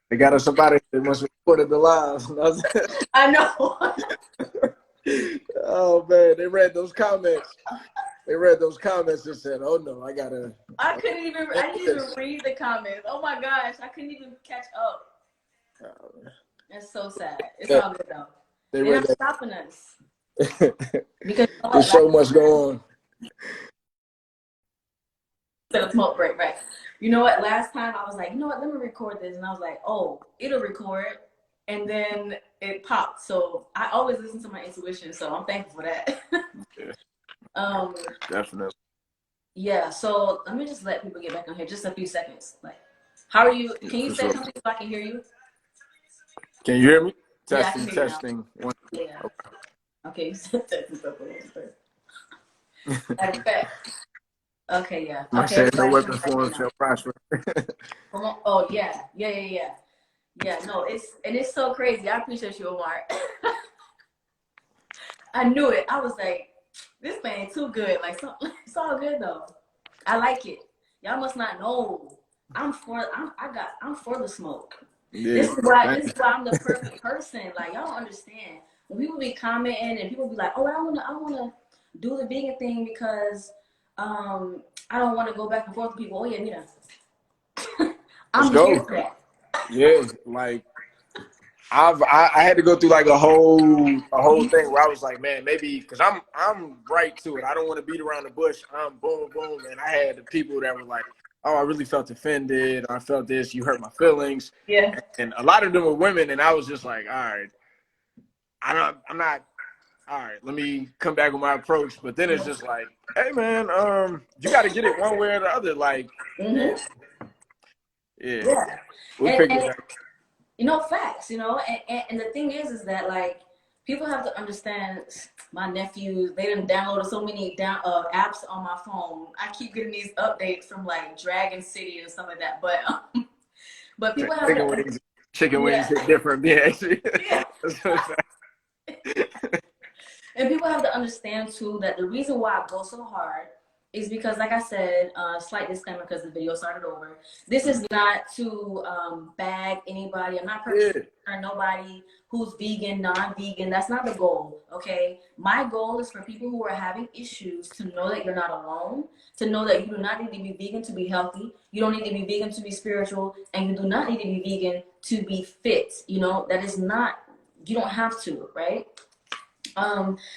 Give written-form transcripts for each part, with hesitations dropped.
They got us somebody that must have recorded the live. I know. Oh man, they read those comments. They read those comments and said, "Oh no, I didn't even read the comments. Oh my gosh, I couldn't even catch up. It's so sad. It's all good though. They're not stopping us. Because there's so much going on. So a smoke break, right? You know what? Last time I was like, you know what? Let me record this, and I was like, oh, it'll record, and then it popped. So I always listen to my intuition, so I'm thankful for that. Yeah. Definitely. Yeah. So let me just let people get back on here just a few seconds. Like, how are you? Can you say something so I can hear you? Can you hear me? Yeah, Testing, testing. Yeah. Okay. Testing. Okay, yeah. My Okay. no weapon formed shall prosper. Oh yeah. Yeah, no, it's so crazy. I appreciate you, Omar. I knew it. I was like, this man too good. Like, it's all good though. I like it. Y'all must not know. I'm for the smoke. Yeah. This is why I'm the perfect person. Like, y'all don't understand. When people be commenting and people be like, oh, I wanna do the vegan thing because I don't want to go back and forth with people. Oh yeah, me too. I'm here for that. Yeah, like I had to go through like a whole thing where I was like, man, maybe because I'm right to it. I don't want to beat around the bush. I'm boom, boom, and I had the people that were like, oh, I really felt offended. I felt this. You hurt my feelings. Yeah. And a lot of them were women, and I was just like, all right, I'm not. All right, let me come back with my approach. But then it's just like, hey man, you got to get it one way or the other. Like, yeah. We'll pick it up. You know, facts, you know, and the thing is that like people have to understand. My nephews, they done downloaded so many apps on my phone. I keep getting these updates from like Dragon City and stuff like that. But people have chicken wings hit different. Yeah. And people have to understand too that the reason why I go so hard is because, like I said, slight disclaimer because the video started over. This is not to bag anybody. I'm not purchasing nobody who's vegan, non-vegan. That's not the goal, okay? My goal is for people who are having issues to know that you're not alone, to know that you do not need to be vegan to be healthy. You don't need to be vegan to be spiritual, and you do not need to be vegan to be fit. You know, that is not, you don't have to, right?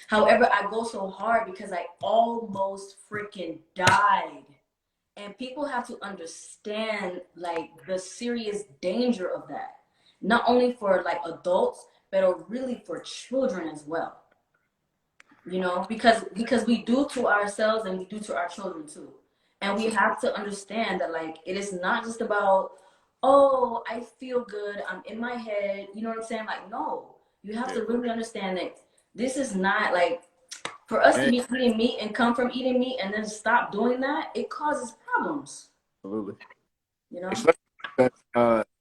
However, I go so hard because I almost freaking died. And people have to understand like the serious danger of that. Not only for like adults, but really for children as well. You know, because we do to ourselves and we do to our children too. And we have to understand that like it is not just about, oh, I feel good, I'm in my head, you know what I'm saying? Like, no, you have to really understand that this is not like for us to be eating meat and come from eating meat and then stop doing that, it causes problems. Absolutely. You know?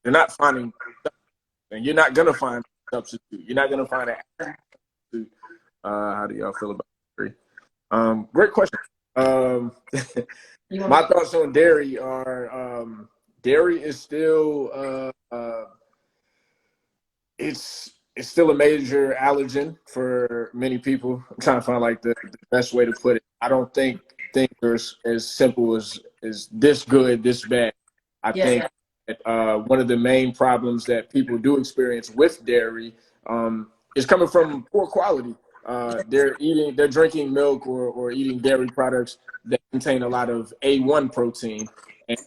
You're not finding, and you're not gonna find a substitute. You're not gonna find an substitute. How do y'all feel about dairy? Great question. My thoughts on dairy are dairy is still it's still a major allergen for many people. I'm trying to find like the best way to put it. I don't think there's as simple as this good, this bad. I think that one of the main problems that people do experience with dairy is coming from poor quality. They're drinking milk or eating dairy products that contain a lot of A1 protein, and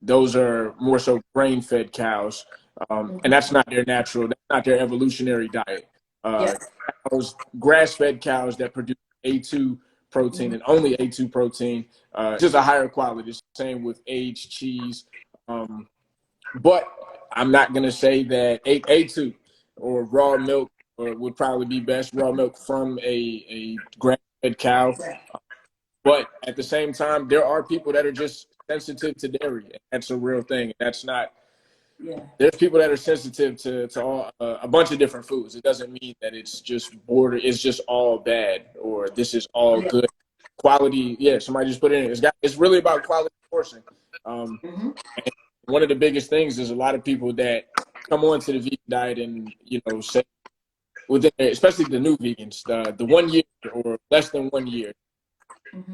those are more so grain-fed cows. And that's not their natural, that's not their evolutionary diet. Those grass-fed cows that produce A2 protein and only A2 protein, just a higher quality. Same with aged cheese. But I'm not going to say that A2 or raw milk would probably be best, raw milk from a grass-fed cow. But at the same time, there are people that are just sensitive to dairy. That's a real thing. That's not. There's people that are sensitive to all, a bunch of different foods. It doesn't mean that it's just it's just all bad or this is all good. Quality, somebody just put it in. It's really about quality portion. And one of the biggest things is a lot of people that come on to the vegan diet and, say within, especially the new vegans, the 1 year or less than 1 year,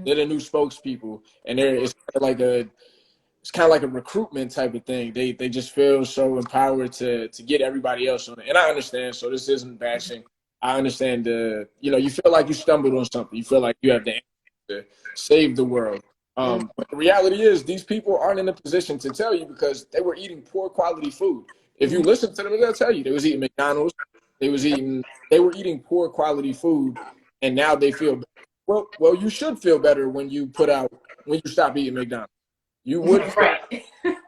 they're the new spokespeople, and it's kind of like a recruitment type of thing. They just feel so empowered to get everybody else on it. And I understand, so this isn't bashing. I understand you feel like you stumbled on something. You feel like you have the answer to save the world. But the reality is these people aren't in a position to tell you because they were eating poor quality food. If you listen to them, they'll tell you they was eating McDonald's, they were eating poor quality food, and now they feel better. Well, you should feel better when you stop eating McDonald's. You would, Right.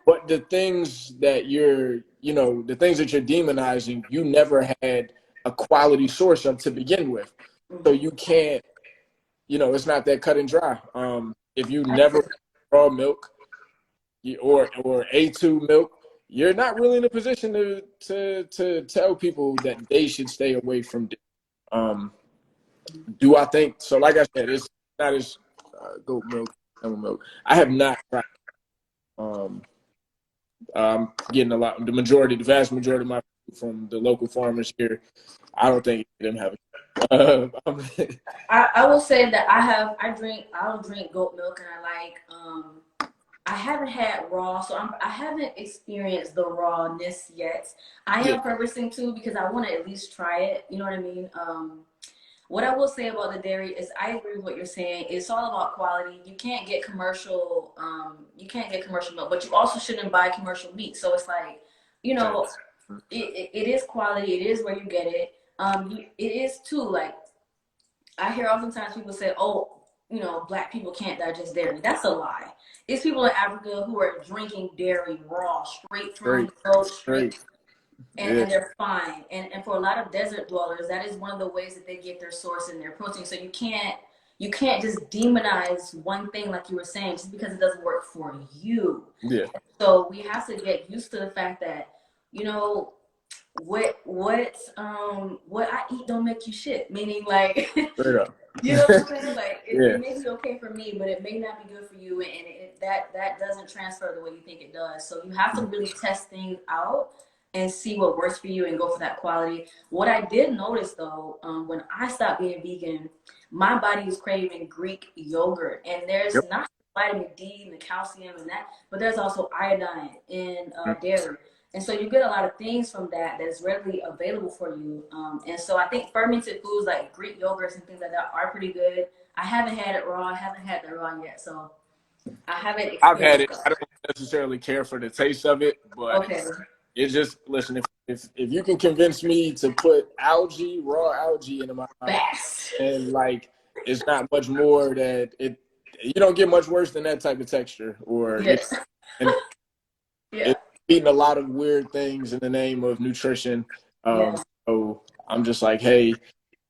but the things that you're demonizing, you never had a quality source of to begin with. So you can't, it's not that cut and dry. If you never raw milk or A2 milk, you're not really in a position to tell people that they should stay away from dairy. Do I think so? Like I said, it's not as goat milk, camel milk. I have not tried. I'm getting the vast majority of my food from the local farmers here. I don't think them have. I will say that I'll drink goat milk, and I haven't had raw, so I haven't experienced the rawness yet. I am purposing to because I want to at least try it. You know what I mean? What I will say about the dairy is I agree with what you're saying. It's all about quality. You can't get commercial milk, but you also shouldn't buy commercial meat. So it's like, it is quality. It is where you get it. It is too, like, I hear oftentimes people say, oh, black people can't digest dairy. That's a lie. It's people in Africa who are drinking dairy raw, straight from goat, straight. And they're fine. And for a lot of desert dwellers, that is one of the ways that they get their source and their protein. So you can't just demonize one thing like you were saying just because it doesn't work for you. Yeah. So we have to get used to the fact that, what I eat don't make you shit. Meaning, like, Straight up. you know what I'm saying? Like, it may be okay for me, but it may not be good for you, and that doesn't transfer the way you think it does. So you have to really test things out and see what works for you and go for that quality. What I did notice though, when I stopped being vegan, my body was craving Greek yogurt, and there's not vitamin D and the calcium and that, but there's also iodine in dairy. And so you get a lot of things from that is readily available for you. And so I think fermented foods like Greek yogurts and things like that are pretty good. I haven't had it raw. I haven't had that raw yet. So I haven't experienced I've had it. that. I don't necessarily care for the taste of it, but it's just, listen, if you can convince me to put raw algae into my mouth, and like it's not much more that you don't get much worse than that type of texture, or eating a lot of weird things in the name of nutrition. So I'm just like, hey,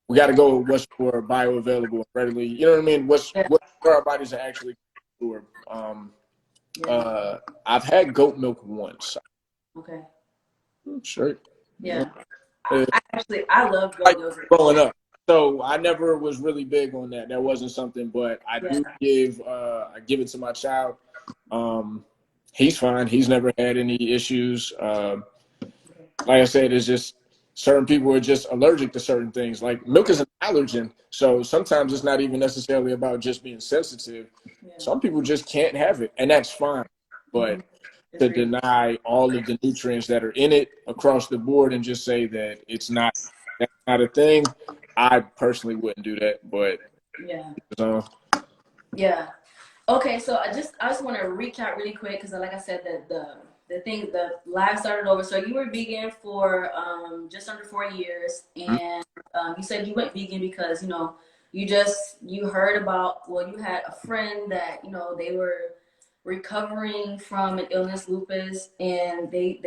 we got to go with what's more bioavailable and readily. You know what I mean? What our bodies are actually absorb. I've had goat milk once. Okay. Sure. Yeah. I love goat yogurt. Growing up. So I never was really big on that. That wasn't something, but I do give it to my child. He's fine. He's never had any issues. Like I said, it's just certain people are just allergic to certain things. Like milk is an allergen. So sometimes it's not even necessarily about just being sensitive. Some people just can't have it, and that's fine. But to deny all of the nutrients that are in it across the board and just say that that's not a thing, I personally wouldn't do that. But Okay, so I just want to recap really quick because, like I said, the live started over. So you were vegan for just under 4 years, and you said you went vegan because you heard about, you had a friend that they were recovering from an illness, lupus, and they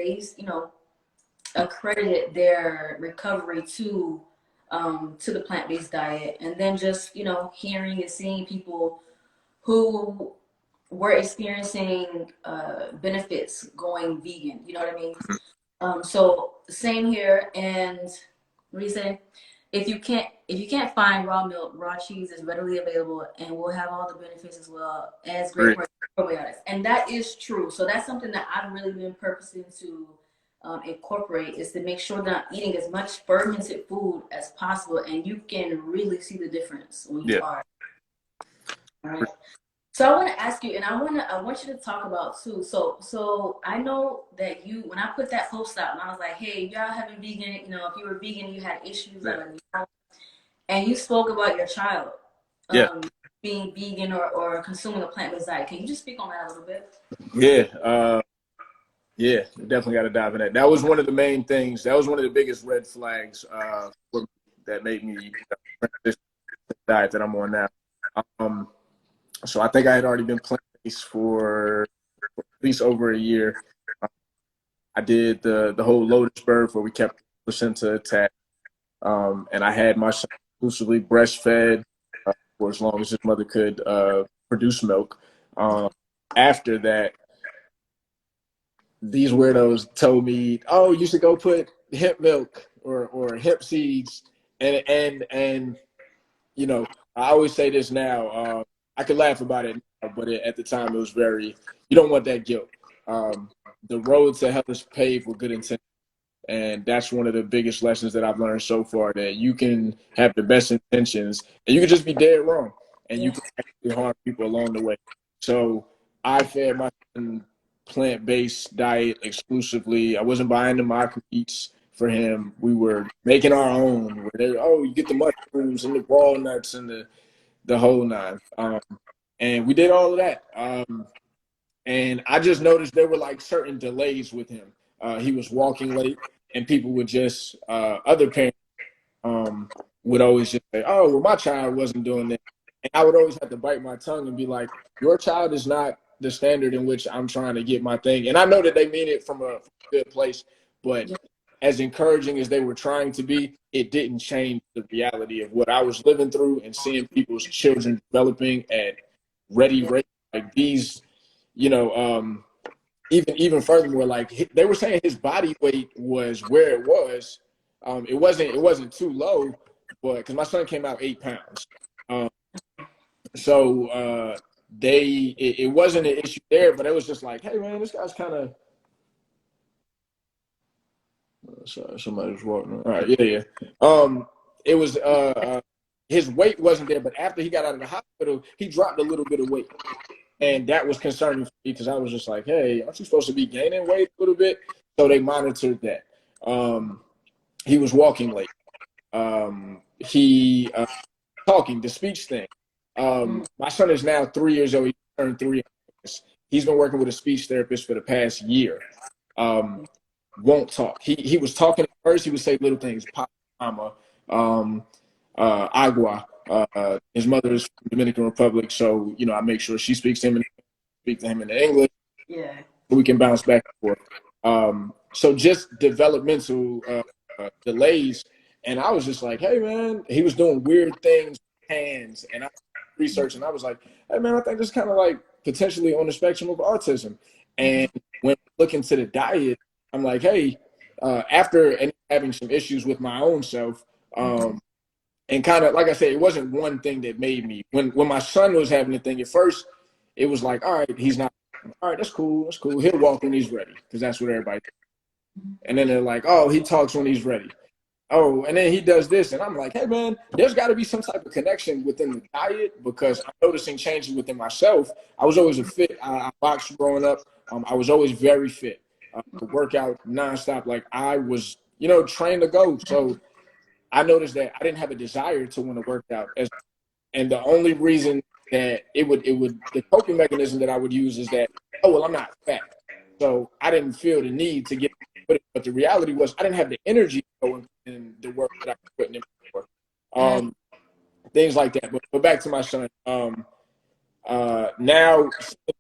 accredited their recovery to the plant-based diet, and then just hearing and seeing people who were experiencing benefits going vegan. You know what I mean? So same here. And what do you say? if you can't find raw milk, raw cheese is readily available and will have all the benefits as well as great Great. probiotics. And that is true. So that's something that I've really been purposing to incorporate, is to make sure that I'm eating as much fermented food as possible, and you can really see the difference when you Yeah. are. All right. So I want to ask you, and I want you to talk about too. So I know that you, when I put that post out, and I was like, hey, y'all having vegan, you know, if you were vegan, you had issues, Yeah. and you spoke about your child Yeah. being vegan or consuming a plant-based diet. Can you just speak on that a little bit? Yeah. Yeah, definitely got to dive in that. That was one of the main things. That was one of the biggest red flags for me that made me transition to the diet that I'm on now. So I think I had already been plant-based for at least over a year. I did the whole lotus birth where we kept placenta attached, and I had my son exclusively breastfed for as long as his mother could produce milk. After that, these weirdos told me, "Oh, you should go put hemp milk or hemp seeds," and you know, I always say this now. I could laugh about it now, but at the time it was very. You don't want that guilt. Um, the road to hell is paved with good intentions. And that's one of the biggest lessons that I've learned so far, that you can have the best intentions and you can just be dead wrong, and you Yeah. can actually harm people along the way. So I fed my son plant-based diet exclusively. I wasn't buying the mock meats for him. We were making our own. Where they, oh, you get the mushrooms and the walnuts and the whole nine. And we did all of that. And I just noticed there were like certain delays with him. He was walking late, and people would just other parents would always just say, "Oh, well, my child wasn't doing that," and I would always have to bite my tongue and be like, "Your child is not the standard in which I'm trying to get my thing." And I know that they mean it from a good place, but as encouraging as they were trying to be, it didn't change the reality of what I was living through and seeing people's children developing at ready rate. Like these, you know, even furthermore, like they were saying his body weight was where it was. It wasn't too low, but because my son came out 8 pounds, um, so it wasn't an issue there, but it was just like, hey man, this guy's kind of. Sorry, somebody was walking. All right, yeah. It was his weight wasn't there, but after he got out of the hospital, he dropped a little bit of weight. And that was concerning for me because I was just like, hey, aren't you supposed to be gaining weight a little bit? So they monitored that. He was walking late. He talking, the speech thing. My son is now 3 years old. He turned 3. He's been working with a speech therapist for the past year. Won't talk. He was talking at first. He would say little things, papa, mama, agua. His mother is from the Dominican Republic, so I make sure she speaks to him and speak to him in English. Yeah. So we can bounce back and forth. So just developmental delays, and I was just like, hey man, he was doing weird things with hands, and I researched, and I was like, hey man, I think this is kind of like potentially on the spectrum of autism. And when looking to the diet, I'm like, hey, after having some issues with my own self, and kind of like I said, it wasn't one thing that made me. When my son was having the thing at first, it was like, all right, he's not. All right, that's cool. That's cool. He'll walk when he's ready because that's what everybody. And then they're like, oh, he talks when he's ready. Oh, and then he does this, and I'm like, hey man, there's got to be some type of connection within the diet because I'm noticing changes within myself. I was always I boxed growing up. I was always very fit. Work out nonstop. Like I was, trained to go. So I noticed that I didn't have a desire to want to work out, and the only reason that it would the coping mechanism that I would use is that, oh well, I'm not fat, so I didn't feel the need to get. But the reality was I didn't have the energy to go in the work that I was putting in before. Things like that. But back to my son. Now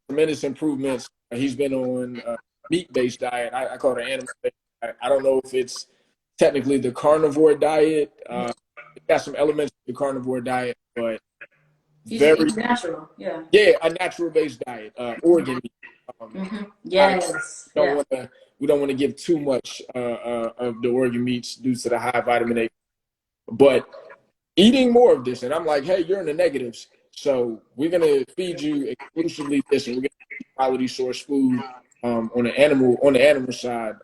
tremendous improvements. He's been on meat-based diet. I call it an animal-based diet. I don't know if it's technically the carnivore diet. It got some elements of the carnivore diet, but He's natural. Yeah. Yeah, a natural-based diet, organ meat. Yes. We don't want to give too much of the organ meats due to the high vitamin A. but eating more of this. And I'm like, hey, you're in the negatives. So we're going to feed you exclusively this, and we're going to eat quality source food on the animal side.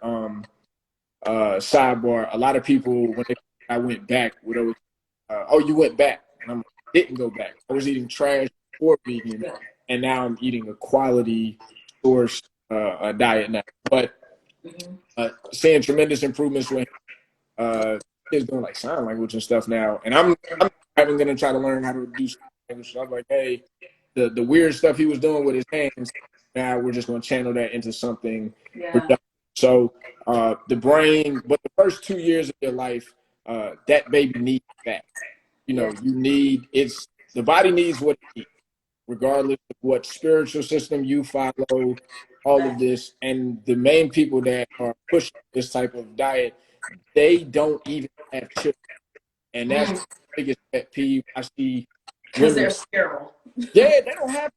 Sidebar, a lot of people, when I went back, would always, oh, you went back. And I'm like, I didn't go back. I was eating trash before vegan, and now I'm eating a quality source diet now. But seeing tremendous improvements when kids doing like sign language and stuff now. And I'm even going to try to learn how to do sign language. So I'm like, hey, the weird stuff he was doing with his hands, now we're just going to channel that into something productive. So the brain, but the first 2 years of your life, that baby needs that. You know, you need, the body needs what it needs, regardless of what spiritual system you follow, all of this. And the main people that are pushing this type of diet, they don't even have children. And that's the biggest pet peeve I see. Because they're sterile. Yeah, they don't have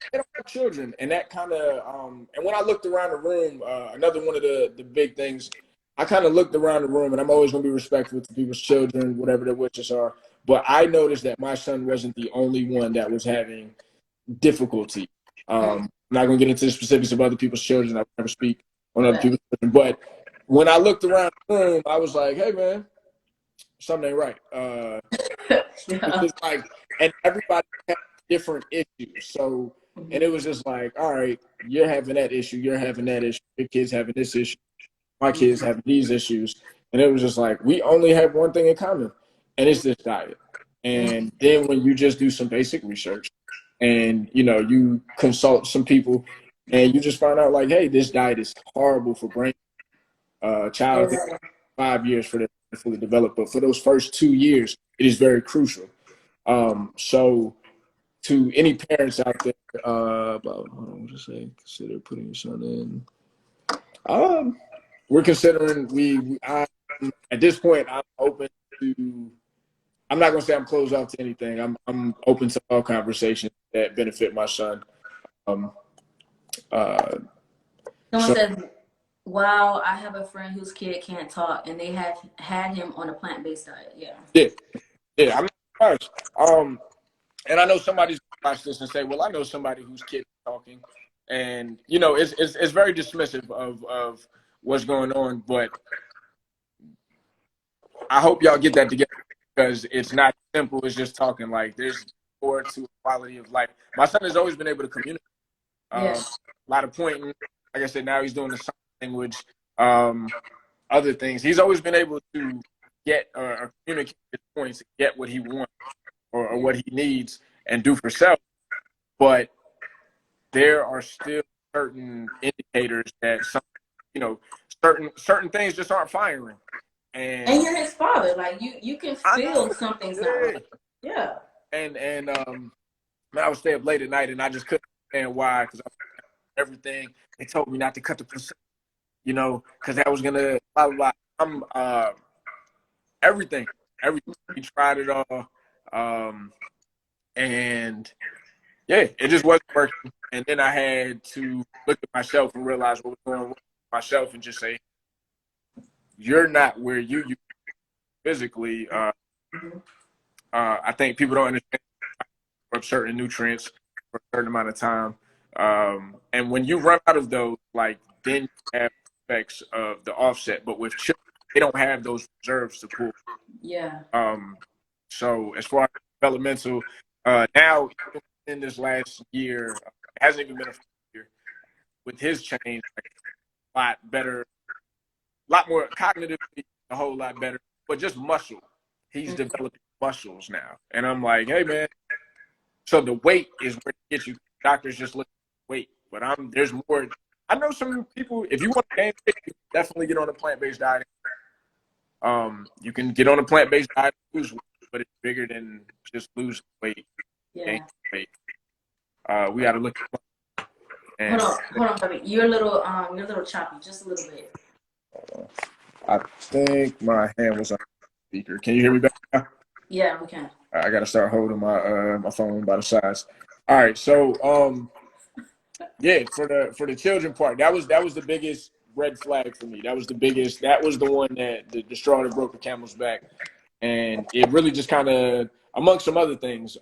children. And that kind of, and when I looked around the room, another one of the big things, I kind of looked around the room, and I'm always going to be respectful to people's children, whatever their wishes are. But I noticed that my son wasn't the only one that was having difficulty. I'm not going to get into the specifics of other people's children. I would never speak on other people's children. But when I looked around the room, I was like, hey, man, something ain't right. It's like, and everybody had different issues. So, and it was just like, all right, you're having that issue. You're having that issue. Your kid's having this issue. My kids having these issues. And it was just like, we only have one thing in common, and it's this diet. And then when you just do some basic research and, you know, you consult some people and you just find out like, hey, this diet is horrible for brain. Child, 5 years for them to fully develop. But for those first 2 years, it is very crucial. So to any parents out there, about, hold on, what to say? Consider putting your son in. We're considering, at this point, I'm open to, I'm not going to say I'm closed off to anything. I'm open to all conversations that benefit my son. Someone said, wow, I have a friend whose kid can't talk, and they have had him on a plant-based diet. Yeah, I'm not surprised. And I know somebody's going to watch this and say, well, I know somebody whose kid is talking. And, you know, it's very dismissive of what's going on. But I hope y'all get that together, because it's not simple as just talking. Like, there's more to quality of life. My son has always been able to communicate. A lot of pointing. Like I said, now he's doing the sign language, other things. He's always been able to get or communicate his points, get what he wants or what he needs and do for self. But there are still certain indicators that some, you know, certain things just aren't firing. And you're his father. Like, you can feel something's not right. Yeah. And man, I would stay up late at night, and I just couldn't understand why, because everything they told me not to cut the placenta, you know, because that was gonna blah blah blah. Everything. We tried it all, and yeah, it just wasn't working. And then I had to look at myself and realize what was going on with myself, and just say, you're not where you physically. I think people don't understand for certain nutrients for a certain amount of time. And when you run out of those, like, then you have effects of the offset. But with children, they don't have those reserves to pull. Yeah. So as far as developmental, now in this last year, it hasn't even been a year, with his change, like, a lot better, a lot more cognitively, a whole lot better, but just muscle. He's developing muscles now. And I'm like, hey, man, so the weight is where it gets you. Doctors just look at weight, but there's more. I know some people, if you want to gain weight, you can definitely get on a plant-based diet. You can get on a plant-based diet and lose weight, but it's bigger than just lose weight. Yeah. Weight. We got to look at. And hold on, baby. You're a little choppy, just a little bit. I think my hand was on the speaker. Can you hear me better now? Yeah, we can. I got to start holding my phone by the sides. All right, so yeah, for the children part, that was the biggest red flag for me. That was the one that the straw that broke the camel's back. And it really just kind of, amongst some other things,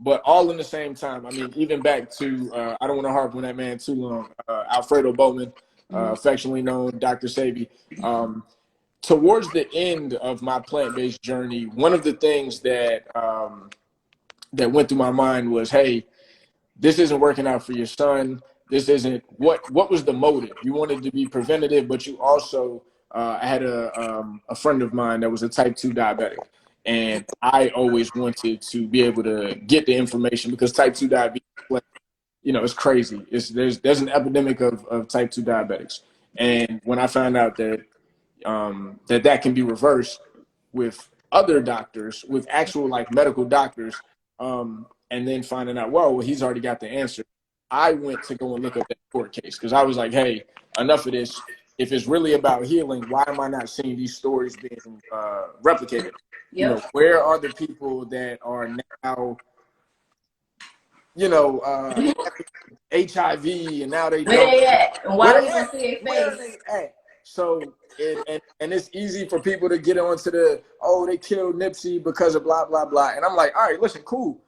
but all in the same time. I mean, even back to, I don't want to harp on that man too long, Alfredo Bowman, affectionately known Dr. Sebi. Towards the end of my plant-based journey, one of the things that that went through my mind was, hey, this isn't working out for your son. This isn't what was the motive? You wanted to be preventative, but you also I had a friend of mine that was a type 2 diabetic, and I always wanted to be able to get the information because type 2 diabetes, you know, it's crazy. There's an epidemic of type 2 diabetics, and when I found out that that can be reversed with other doctors, with actual like medical doctors, and then finding out, well, he's already got the answer. I went to go and look up that court case because I was like, hey, enough of this. If it's really about healing, why am I not seeing these stories being replicated? You know, where are the people that are now, you know, HIV and now they Where don't? they at? And why Where do you want to see their where are face? they at? So and it's easy for people to get onto the, oh, they killed Nipsey because of blah blah blah, and I'm like, all right, listen, cool.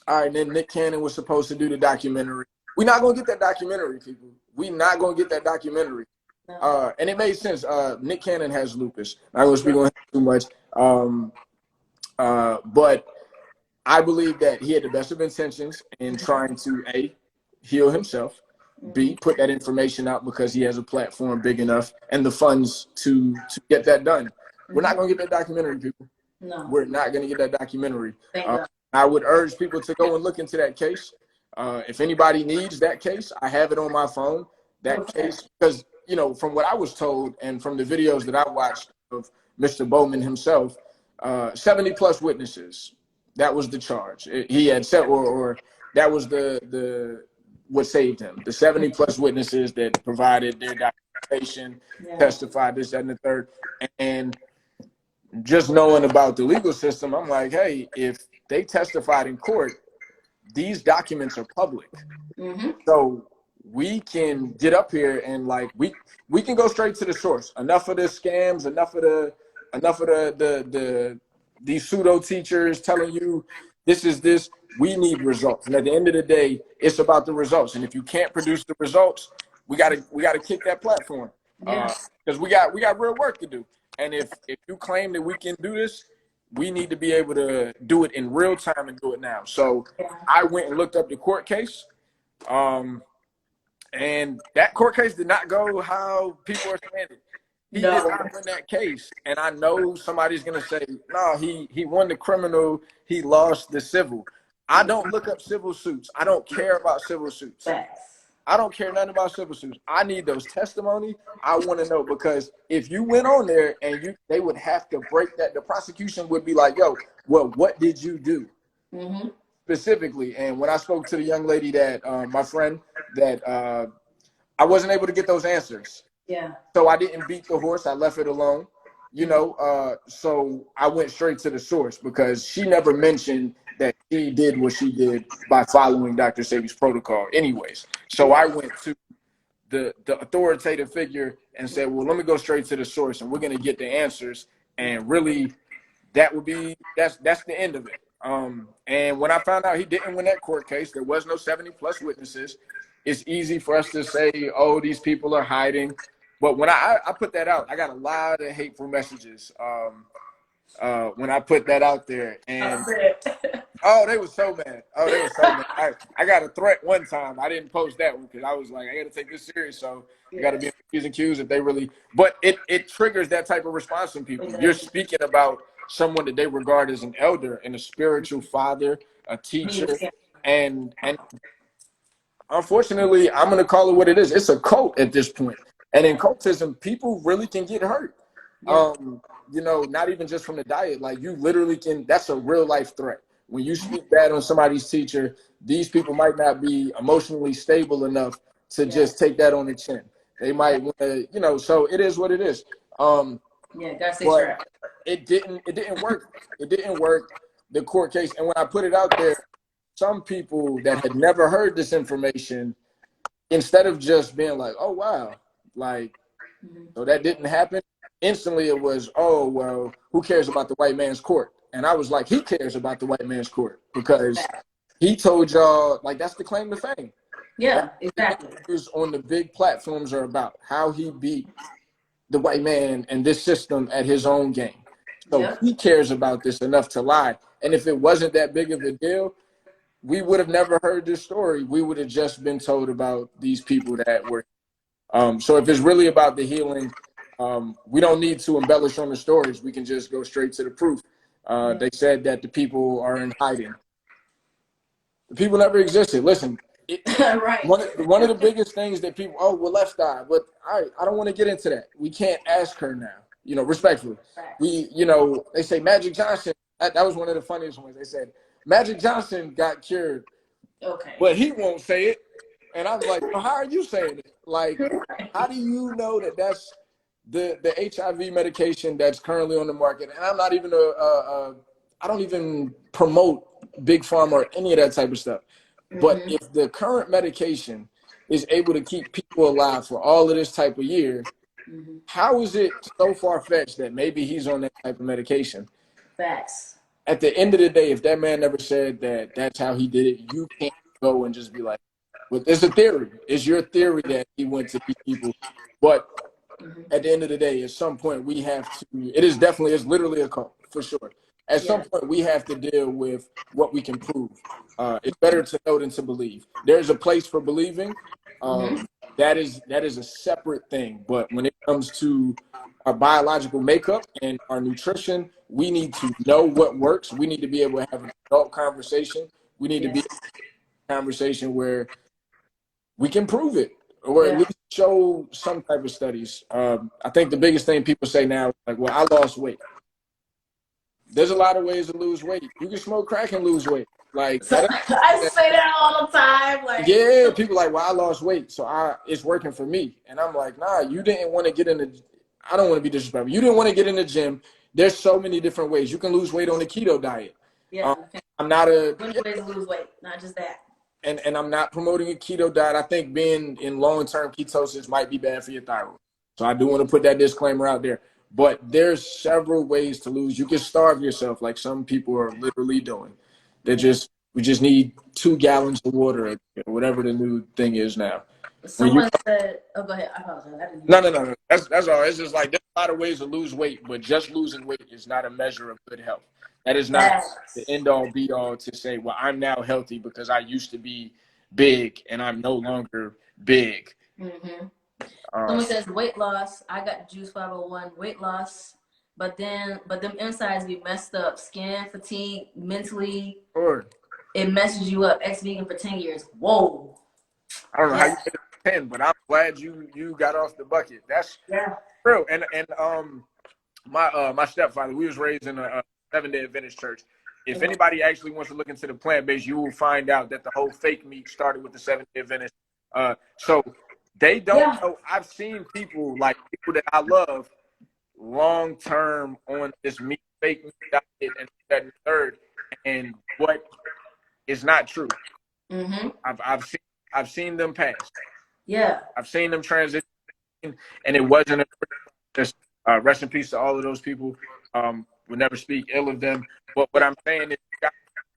All right, then Nick Cannon was supposed to do the documentary. We're not gonna get that documentary, people. We're not gonna get that documentary. No. And it made sense. Nick Cannon has lupus. I'm not gonna speak on him too much. But I believe that he had the best of intentions in trying to A, heal himself, B, put that information out because he has a platform big enough and the funds to get that done. We're not gonna get that documentary, people. No. We're not gonna get that documentary. Thank God. I would urge people to go and look into that case. If anybody needs that case, I have it on my phone. That case, because, you know, from what I was told and from the videos that I watched of Mr. Bowman himself, 70 plus witnesses. That was the charge. He had said, or that was the what saved him. The 70 plus witnesses that provided their documentation, testified this, that, and the third. And just knowing about the legal system, I'm like, hey, if they testified in court, these documents are public. So we can get up here and like we can go straight to the source. Enough of the scams, enough of the these pseudo teachers telling you this is this. We need results. And at the end of the day, it's about the results. And if you can't produce the results, we gotta kick that platform. Because we got real work to do. And if you claim that we can do this, we need to be able to do it in real time and do it now. So I went and looked up the court case. And that court case did not go how people are saying it. He did not win that case. And I know somebody's gonna say, no, he won the criminal, he lost the civil. I don't look up civil suits. I don't care about civil suits. I don't care nothing about civil suits. I need those testimony. I want to know, because if you went on there and they would have to break that. The prosecution would be like, yo, well, what did you do specifically? And when I spoke to the young lady that, my friend, that I wasn't able to get those answers. So I didn't beat the horse. I left it alone. You know, so I went straight to the source because she never mentioned that she did what she did by following Dr. Sebi's protocol anyways. So I went to the authoritative figure and said, well, let me go straight to the source and we're going to get the answers. And really, that would be, that's the end of it. And when I found out he didn't win that court case, there was no 70 plus witnesses. It's easy for us to say, oh, these people are hiding. But when I put that out, I got a lot of hateful messages when I put that out there. And oh, they were so mad. Oh, they were so mad. I got a threat one time. I didn't post that one because I was like, I got to take this serious. So you got to be P's and Q's if they really. But it triggers that type of response from people. You're speaking about someone that they regard as an elder and a spiritual father, a teacher, and unfortunately, I'm going to call it what it is. It's a cult at this point. And in cultism, people really can get hurt. You know, not even just from the diet. Like, you literally can, that's a real life threat. When you speak bad on somebody's teacher, these people might not be emotionally stable enough to just take that on the chin. They might want to, you know, so it is what it is. Gotta stay sure. It didn't work. It didn't work, the court case. And when I put it out there, some people that had never heard this information, instead of just being like, oh, wow, like, so that didn't happen, instantly it was, oh, well, who cares about the white man's court? And I was like, he cares about the white man's court because he told y'all, like, that's the claim to fame. Yeah, That's exactly. what the on the big platforms are about, how he beat the white man and this system at his own game. So Yep. he cares about this enough to lie. And if it wasn't that big of a deal, we would have never heard this story. We would have just been told about these people that were. So if it's really about the healing, we don't need to embellish on the stories. We can just go straight to the proof. They said that the people are in hiding. The people never existed. Listen, Right. one of the biggest things that people, oh, well, Left Eye, but I don't want to get into that. We can't ask her now, respectfully. We, they say Magic Johnson, that was one of the funniest ones. They said Magic Johnson got cured, Okay. but he won't say it. And I was like, well, how are you saying it? Like, how do you know that that's the HIV medication that's currently on the market? And I'm not even I don't even promote big pharma or any of that type of stuff. But if the current medication is able to keep people alive for all of this type of year, how is it so far-fetched that maybe he's on that type of medication? Facts. At the end of the day, if that man never said that that's how he did it, you can't go and just be like, well, it's a theory. It's your theory that he went to these people. But at the end of the day, at some point we have to, it's literally a cult, for sure. At some point we have to deal with what we can prove. It's better to know than to believe. There's a place for believing. That is a separate thing. But when it comes to our biological makeup and our nutrition, we need to know what works. We need to be able to have an adult conversation. We need to be a conversation where we can prove it, or at least show some type of studies. I think the biggest thing people say now is like, well, I lost weight. There's a lot of ways to lose weight. You can smoke crack and lose weight. Like so, I say that all the time. Like, yeah, people like, well, I lost weight, so it's working for me. And I'm like, nah, you didn't want to get in the. I don't want to be disrespectful. You didn't want to get in the gym. There's so many different ways. You can lose weight on the keto diet. Yeah, I'm not a. Good ways to lose weight, not just that. And I'm not promoting a keto diet. I think being in long-term ketosis might be bad for your thyroid. So I do want to put that disclaimer out there. But there's several ways to lose. You can starve yourself like some people are literally doing. We just need 2 gallons of water or whatever the new thing is now. Someone said, oh, go ahead. I apologize. I didn't No. That's all. It's just like there's a lot of ways to lose weight, but just losing weight is not a measure of good health. That is not the end all be all to say, well, I'm now healthy because I used to be big and I'm no longer big. Someone says weight loss. I got Juice 501 weight loss, but them insides be messed up. Skin, fatigue, mentally. Sure. It messes you up. Ex-vegan for 10 years. Whoa. I don't know how you did it 10, but I'm glad you got off the bucket. That's true. And my stepfather, we was raised in a Seventh-day Adventist church. If anybody actually wants to look into the plant-based, you will find out that the whole fake meat started with the Seventh-day Adventist. So they don't know. I've seen people that I love long-term on this fake meat diet and that and third, and what is not true. I've seen them pass. Yeah. I've seen them transition, and it wasn't just rest in peace to all of those people. Would never speak ill of them. But what I'm saying is a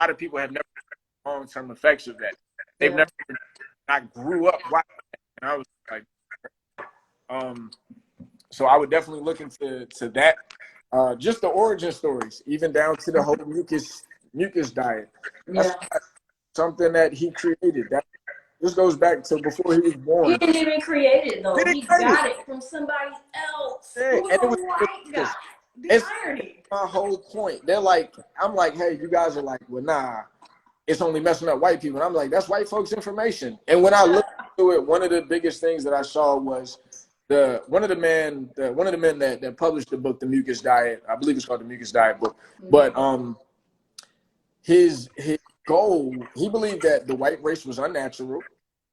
lot of people have never had long-term effects of that. They've never not grew up watching that. And I was like, so I would definitely look into that. Just the origin stories, even down to the whole mucus diet. That's something that he created. This goes back to before he was born. He didn't even create it, though. He got it from somebody else. Yeah, Who was a white guy. The irony. My whole point. I'm like, hey, you guys are like, well, nah, it's only messing up white people. And I'm like, that's white folks' information. And when I looked into it, one of the biggest things that I saw was one of the men that published the book, The Mucus Diet. I believe it's called The Mucus Diet book. But his goal, he believed that the white race was unnatural.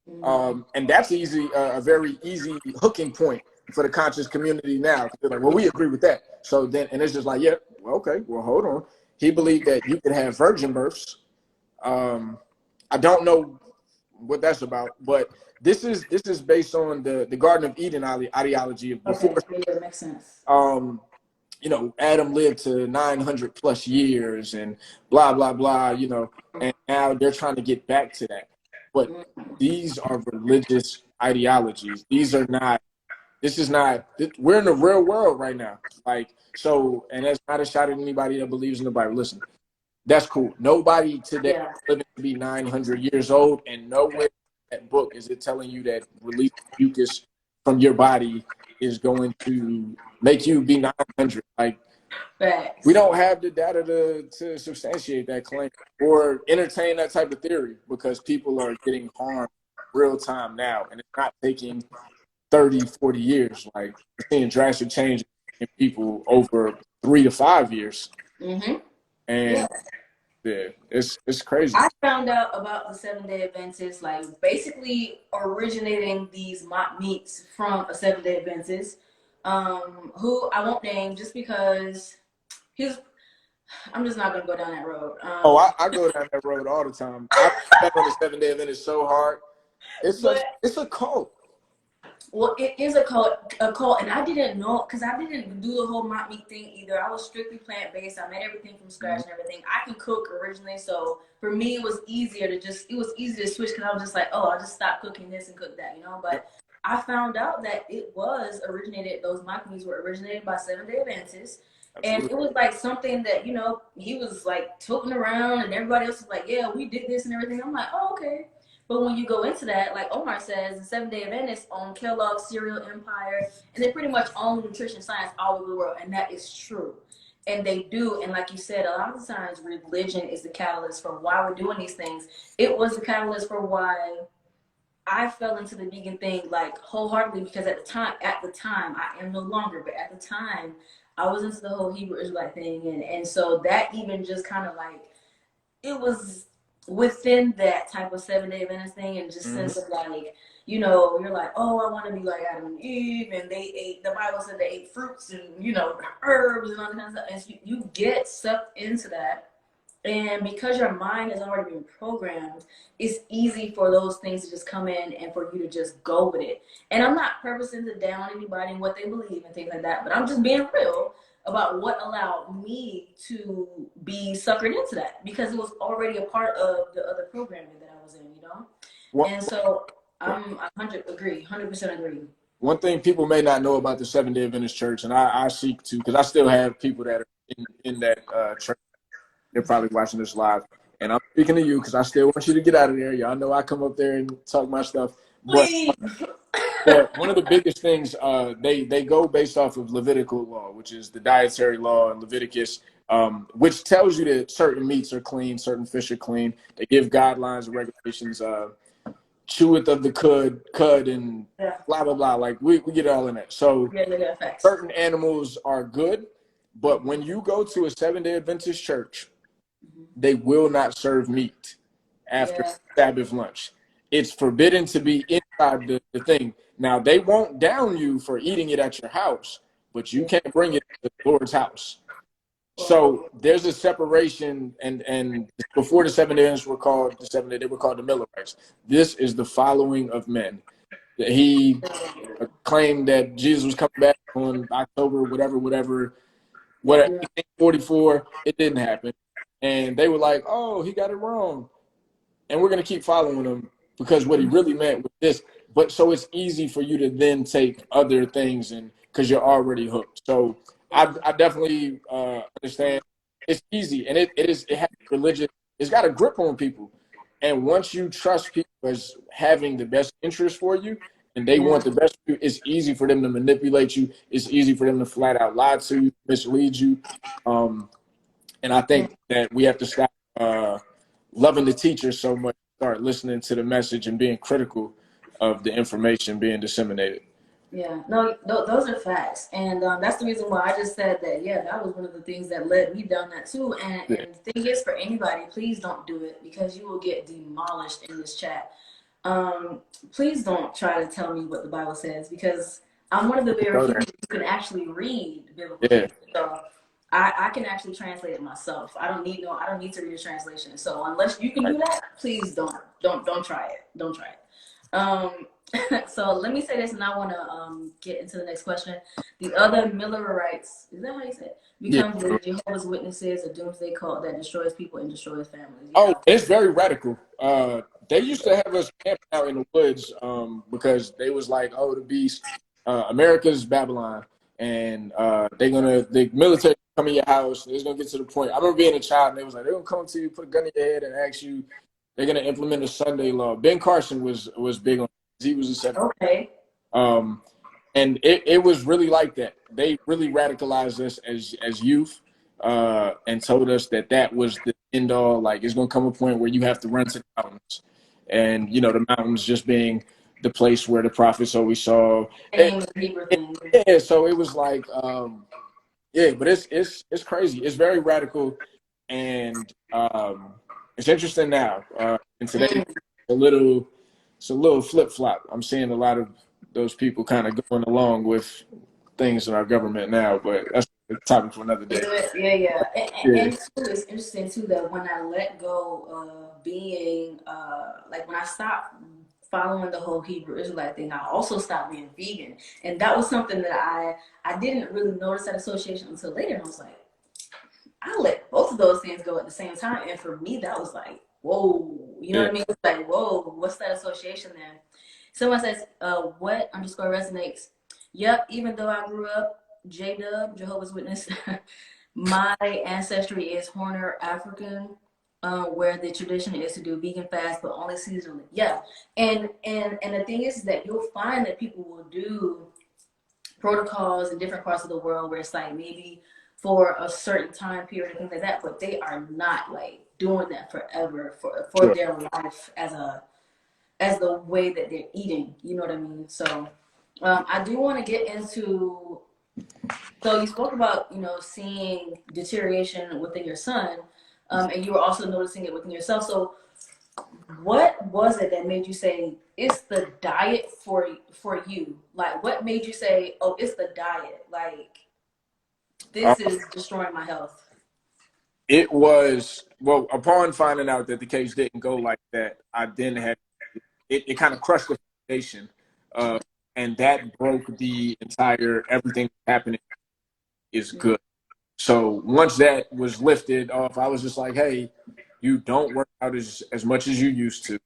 And that's a very easy hooking point for the conscious community now. They're like, well, we agree with that. So then, and it's just like, yeah, well, okay, well, hold on. He believed that you could have virgin births. I don't know what that's about, but this is based on the Garden of Eden ideology of before. Okay, yeah, that makes sense. You know, Adam lived to 900 plus years and blah blah blah. You know, and now they're trying to get back to that. But these are religious ideologies. These are not. This is not. We're in the real world right now. Like so, and that's not a shot at anybody that believes in the Bible. Listen, that's cool. Nobody today Yeah. is living to be 900 years old, and nowhere in that book is it telling you that releasing mucus from your body is going to make you be 900. Like, Facts. we don't have the data to substantiate that claim or entertain that type of theory because people are getting harmed real time now, and it's not taking 30, 40 years. Like, we're seeing drastic changes in people over 3 to 5 years. Mm-hmm. And yeah, it's crazy. I found out about the 7-Day Adventists, like basically originating these mock meats from a 7-Day Adventist, who I won't name just because he's. I'm just not gonna go down that road. I go down that road all the time. I back on the 7-Day Adventist so hard. It's a cult. Well, it is a cult, and I didn't know because I didn't do the whole mock meat thing either. I was strictly plant based. I made everything from scratch and everything. I can cook originally, so for me it was easier to switch because I was just like, oh, I'll just stop cooking this and cook that, you know. But I found out that those mock meats were originated by 7-Day Adventists. And it was like something that, you know, he was like toting around and everybody else was like, yeah, we did this and everything. I'm like, oh, okay. But when you go into that, like Omar says, the 7-Day Adventists own Kellogg's cereal empire, and they pretty much own nutrition science all over the world, and that is true. And they do, and like you said, a lot of the times religion is the catalyst for why we're doing these things. It was the catalyst for why I fell into the vegan thing like wholeheartedly because at the time, I am no longer, but at the time, I was into the whole Hebrew Israelite thing, and so that even just kind of like it was within that type of 7-Day Adventist thing, and just sense of like, you know, you're like, oh, I want to be like Adam and Eve, and the Bible said they ate fruits and, you know, herbs and all that kind of stuff, and so you get sucked into that. And because your mind has already been programmed, it's easy for those things to just come in and for you to just go with it. And I'm not purposing to down anybody and what they believe and things like that, but I'm just being real about what allowed me to be suckered into that because it was already a part of the other programming that I was in, you know? And so I'm 100% agree. One thing people may not know about the 7-Day Adventist Church, and I seek to, because I still have people that are in that church. They're probably watching this live. And I'm speaking to you because I still want you to get out of there. Y'all know I come up there and talk my stuff. But one of the biggest things, they go based off of Levitical law, which is the dietary law in Leviticus, which tells you that certain meats are clean, certain fish are clean. They give guidelines and regulations, cheweth of the cud, and blah, blah, blah. Like, we get it all in that. So certain animals are good, but when you go to a 7-Day Adventist church, they will not serve meat after Sabbath lunch. It's forbidden to be inside the thing. Now, they won't down you for eating it at your house, but you can't bring it to the Lord's house. So there's a separation, and before the 7 days were called the 7 day, they were called the Millerites. This is the following of men. He claimed that Jesus was coming back on October, whatever, 1844. It didn't happen. And they were like, oh, he got it wrong. And we're going to keep following him because what he really meant was this. But so it's easy for you to then take other things and because you're already hooked. So I definitely understand it's easy. And it has religion. It's got a grip on people. And once you trust people as having the best interest for you and they want the best for you, it's easy for them to manipulate you. It's easy for them to flat out lie to you, mislead you. And I think that we have to stop loving the teacher so much, start listening to the message and being critical of the information being disseminated. Yeah, no, those are facts. And that's the reason why I just said that, that was one of the things that led me down that too. And the thing is, for anybody, please don't do it because you will get demolished in this chat. Please don't try to tell me what the Bible says because I'm one of the very few who can actually read biblical text. So I can actually translate it myself. I don't need to read a translation. So unless you can do that, please don't try it. Don't try it. Um, so let me say this, and I want to get into the next question. The other Millerites, is that how you say it? Yeah. Become the Jehovah's Witnesses, a doomsday cult that destroys people and destroys families. Oh, Yeah. it's very radical. They used to have us camping out in the woods because they was like, oh, the beast, America's Babylon, and the military come in your house. It's gonna get to the point. I remember being a child, and they was like, they're gonna come to you, put a gun in your head, and ask you. They're gonna implement a Sunday law. Ben Carson was big on. He was a seven. Okay. Um, and it was really like that. They really radicalized us as youth, and told us that was the end all. Like it's gonna come a point where you have to run to the mountains, and the mountains just being the place where the prophets always saw. Yeah, so it was like, yeah, but it's crazy. It's very radical, and it's interesting now. And today, it's a little flip flop. I'm seeing a lot of those people kind of going along with things in our government now, but that's a topic for another day. Yeah. And too, it's interesting too that when I let go of being like when I stopped following the whole Hebrew Israelite thing, I also stopped being vegan, and that was something that I didn't really notice that association until later. And I was like, I let both of those things go at the same time, and for me, that was like, whoa, you know what I mean? It's like, whoa, what's that association there? Someone says, what underscore resonates? Yep, even though I grew up J-Dub, Jehovah's Witness, my ancestry is Horner African, where the tradition is to do vegan fast, but only seasonally. Yeah, and the thing is that you'll find that people will do protocols in different parts of the world where it's like maybe for a certain time period and things like that, but they are not like doing that forever for their life as the way that they're eating. You know what I mean? So I do want to get into. So you spoke about seeing deterioration within your son, and you were also noticing it within yourself. So what was it that made you say it's the diet for you? Like, what made you say, oh, it's the diet? Like, this is destroying my health. It was, well, upon finding out that the case didn't go like that, I then had it kind of crushed the foundation, and that broke the entire everything happening is good. So once that was lifted off, I was just like, hey, you don't work out as much as you used to.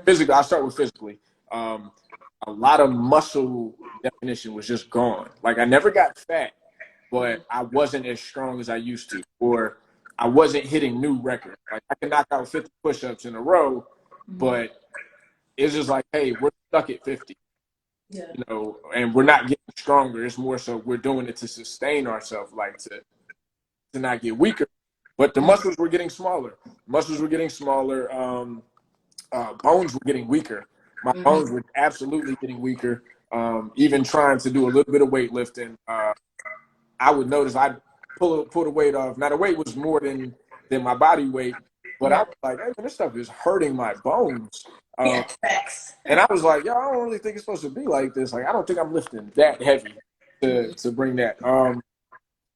Physically, I'll start with physically. A lot of muscle definition was just gone. Like I never got fat, but I wasn't as strong as I used to, or I wasn't hitting new records. Like I could knock out 50 push-ups in a row, but it's just like, hey, we're stuck at 50. Yeah. And we're not getting stronger. It's more so we're doing it to sustain ourselves, like to not get weaker. But the muscles were getting smaller. Bones were getting weaker. My bones were absolutely getting weaker. Even trying to do a little bit of weightlifting, I would notice I'd pull the weight off. Now the weight was more than my body weight, but I was like, hey, man, this stuff is hurting my bones. And I was like, yo, I don't really think it's supposed to be like this. Like, I don't think I'm lifting that heavy to bring that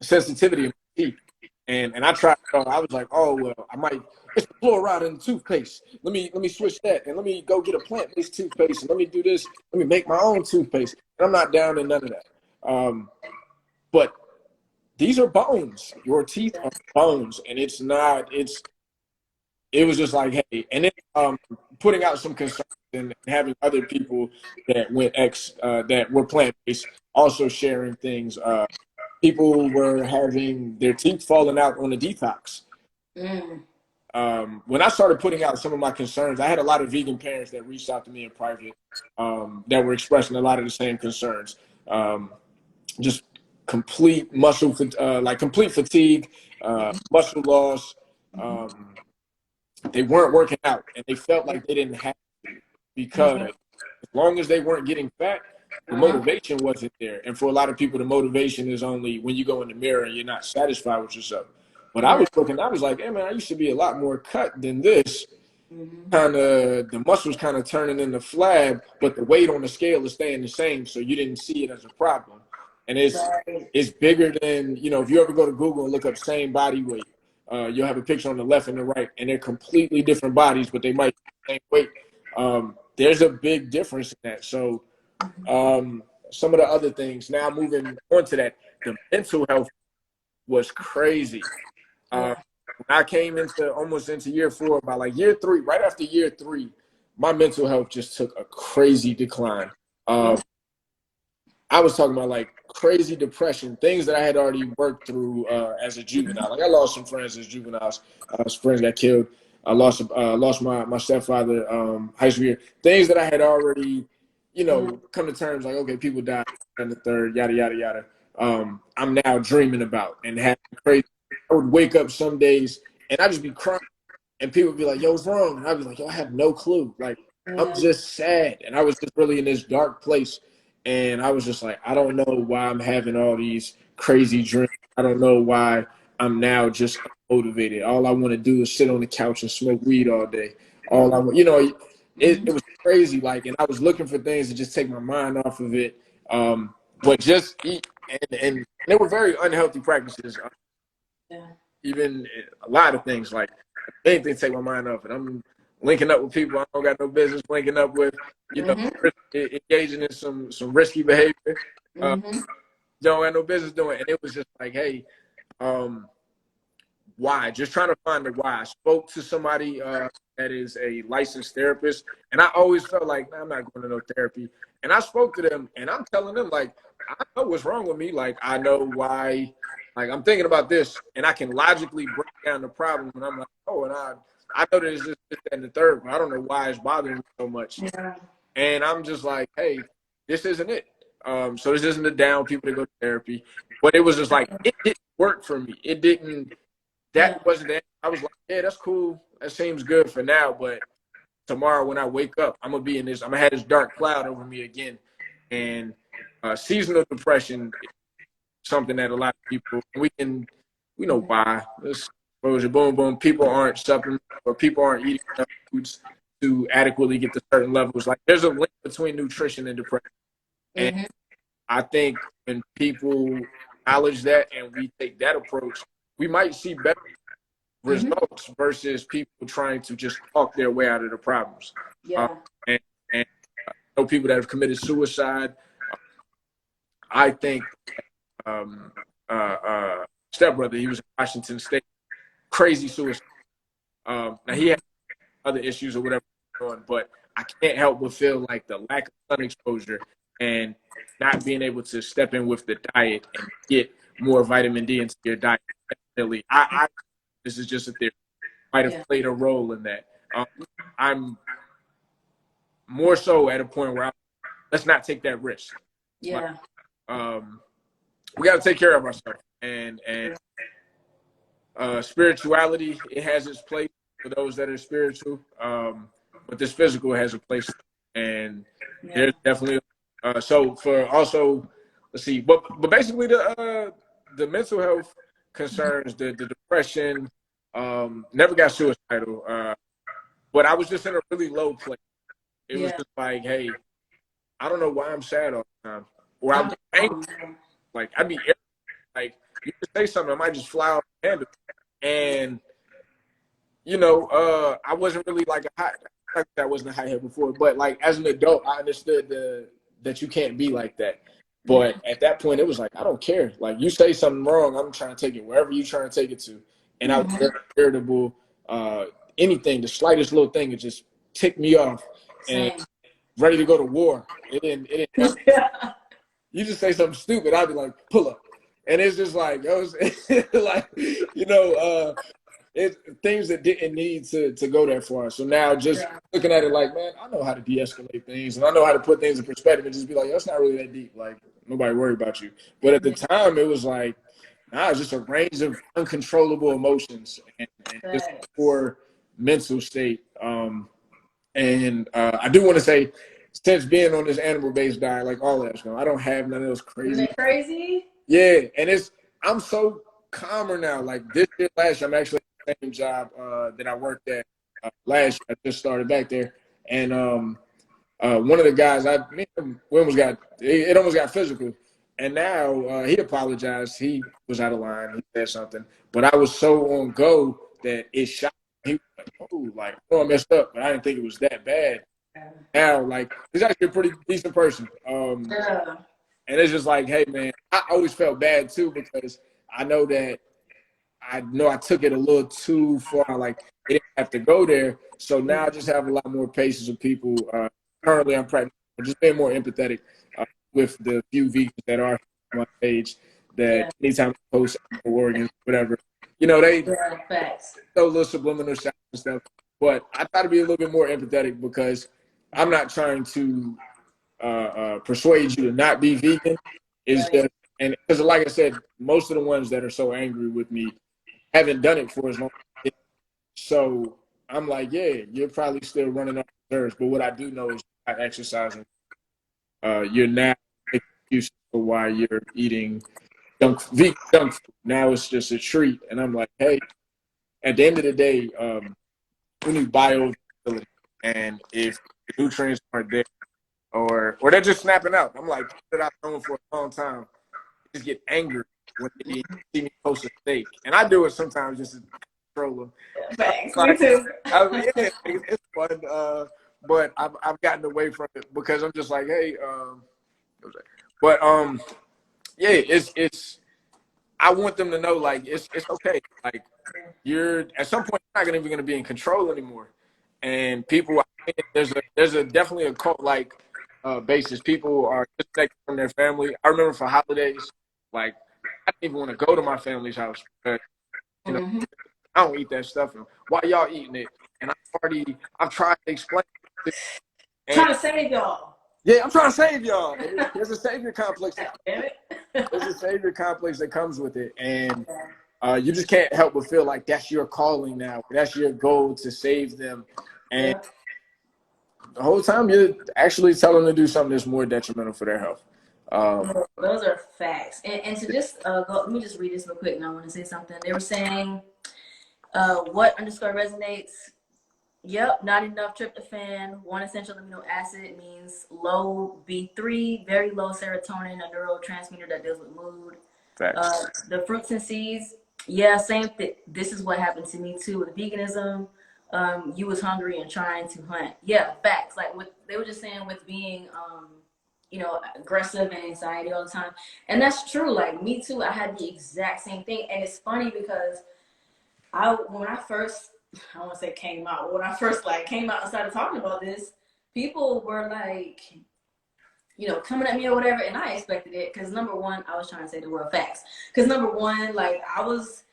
sensitivity in my teeth. And I tried. I was like, oh well, I might. It's fluoride in the toothpaste. Let me switch that, and let me go get a plant-based toothpaste, and let me do this. Let me make my own toothpaste. And I'm not down in none of that. But these are bones. Your teeth are bones, and it's not. It was just like, hey, and then putting out some concerns and having other people that that were plant-based also sharing things. People were having their teeth falling out on the detox. When I started putting out some of my concerns, I had a lot of vegan parents that reached out to me in private that were expressing a lot of the same concerns. Just complete complete fatigue, muscle loss. They weren't working out, and they felt like they didn't have to because as long as they weren't getting fat, the motivation wasn't there. And for a lot of people, the motivation is only when you go in the mirror and you're not satisfied with yourself. But I was looking, I was like, hey man, I used to be a lot more cut than this. Kind of the muscles kind of turning into flab, but the weight on the scale is staying the same, so you didn't see it as a problem. And it's bigger than, if you ever go to Google and look up same body weight, you'll have a picture on the left and the right, and they're completely different bodies, but they might be the same weight. there's a big difference in that. So some of the other things, now moving on to that, the mental health was crazy. Yeah. When I came into almost into year 4, by like year 3, right after year 3, my mental health just took a crazy decline. I was talking about like crazy depression, things that I had already worked through as a juvenile. Like I lost some friends as juveniles. Some friends got killed. I lost my stepfather high school year. Things that I had already, come to terms like, okay, people died and the third, yada yada yada. I'm now dreaming about and having crazy. I would wake up some days and I'd just be crying, and people would be like, "Yo, what's wrong?" And I'd be like, "Yo, I have no clue. Like, I'm just sad." And I was just really in this dark place. And I was just like, I don't know why I'm having all these crazy dreams. I don't know why I'm now just motivated. All I want to do is sit on the couch and smoke weed all day. All I want, it was crazy. Like, and I was looking for things to just take my mind off of it. But just eat. And they were very unhealthy practices. Yeah. Even a lot of things, like anything take my mind off it. I'm linking up with people I don't got no business linking up with, engaging in some risky behavior. Don't have no business doing. And it was just like, hey, why? Just trying to find the why. I spoke to somebody that is a licensed therapist, and I always felt like, nah, I'm not going to no therapy. And I spoke to them, and I'm telling them, like, I know what's wrong with me. Like, I know why. Like, I'm thinking about this, and I can logically break down the problem. And I'm like, oh, and I know there's this, that, and the third, but I don't know why it's bothering me so much. Yeah. And I'm just like, hey, this isn't it. So this isn't the down people to go to therapy. But it was just like, it didn't work for me. It didn't. That wasn't it. I was like, yeah, that's cool. That seems good for now. But tomorrow when I wake up, I'm going to have this dark cloud over me again. And seasonal depression is something that a lot of people, we know why. This exposure, boom, boom. People aren't supplementing, or people aren't eating enough foods to adequately get to certain levels. Like, there's a link between nutrition and depression. And I think when people acknowledge that and we take that approach, we might see better results versus people trying to just talk their way out of the problems. Yeah. And I know people that have committed suicide. I think stepbrother, he was in Washington State, crazy suicide. Now he had other issues or whatever going on, but I can't help but feel like the lack of sun exposure and not being able to step in with the diet and get more vitamin D into your diet. Definitely, this is just a theory, might have played a role in that. I'm more so at a point where let's not take that risk. Yeah. Like, we got to take care of ourselves, and spirituality, it has its place for those that are spiritual, but this physical has a place, and there's definitely so for also, let's see, but basically the mental health concerns, the depression, never got suicidal, but I was just in a really low place. It was just like, hey, I don't know why I'm sad all the time, or I'm angry. Like, I'd be like, you could say something, I might just fly off the handle. And I wasn't really like I wasn't a hothead before, but like as an adult, I understood that you can't be like that. But at that point, it was like, I don't care. Like, you say something wrong, I'm trying to take it wherever you're trying to take it to. And I was very irritable. Anything, the slightest little thing, it just ticked me off. And ready to go to war. It didn't happen. You just say something stupid, I'd be like, pull up. And it's just like, like, it's things that didn't need to go that far. So now just looking at it like, man, I know how to de-escalate things, and I know how to put things in perspective and just be like, that's not really that deep. Like, nobody worry about you. But at the time, it was like, it's just a range of uncontrollable emotions and just a poor mental state. And I do want to say, since being on this animal-based diet, like all that, I don't have none of those crazy. Isn't it crazy? Yeah, and I'm so calmer now. Like this year, last year, I'm actually at the same job that I worked at last year. I just started back there, and one of the guys, we almost it almost got physical, and now he apologized. He was out of line. He said something, but I was so on go that it shocked me. He was like, oh, like, oh, I messed up, but I didn't think it was that bad. now, like, he's actually a pretty decent person. Yeah. And it's just like, hey, man, I always felt bad too because I know that I took it a little too far. Like, it didn't have to go there. So now I just have a lot more patience with people. Currently, I'm practicing just being more empathetic with the few vegans that are on my page. That Yeah. anytime I post or whatever, you know, they Yeah, facts. throw little subliminal shots and stuff. But I try to be a little bit more empathetic because I'm not trying to persuade you to not be vegan. Is Right. just, and because like I said, most of the ones that are so angry with me haven't done it for as long as I did. So I'm like, yeah, you're probably still running off reserves. But what I do know is you're not exercising. You're now making excuses for why you're eating vegan junk food. Now it's just a treat. And I'm like, hey, at the end of the day, we need bioavailability. And if the nutrients aren't there, or they're just snapping out. I'm like, people that I've known for a long time just get angry when they see me post a steak. And I do it sometimes just to control them. Facts. Me Like, too. it's fun, but I've gotten away from it because I'm just like, hey, but yeah, it's. I want them to know, like, it's okay. Like, you're at some point you're not even going to be in control anymore, and people, there's a definitely a cult like basis. People are disconnected from their family. I remember for holidays, like, I didn't even want to go to my family's house because, you know, Mm-hmm. I don't eat that stuff. And why y'all eating it? And I've tried to explain it, and Trying to save y'all. yeah, I'm trying to save y'all. And there's a savior complex. Damn it. There's a savior complex that comes with it, and you just can't help but feel like that's your calling now. That's your goal to save them, and Yeah. the whole time you're actually telling them to do something that's more detrimental for their health. Those are facts. And to just go, let me just read this real quick. And I want to say something. They were saying, what underscore resonates? Yep, not enough tryptophan. One essential amino acid means low B3, very low serotonin, a neurotransmitter that deals with mood. Facts. The fruits and seeds, yeah, same thing. This is what happened to me too with veganism. You was hungry and trying to hunt. Yeah, facts. Like what they were just saying with being, aggressive and anxiety all the time, and that's true. Like me too. I had the exact same thing, and it's funny because when I first, I don't want to say came out, but when I first like came out and started talking about this, people were like, coming at me or whatever, and I expected it because number one, I was trying to say the word facts. Because number one, like I was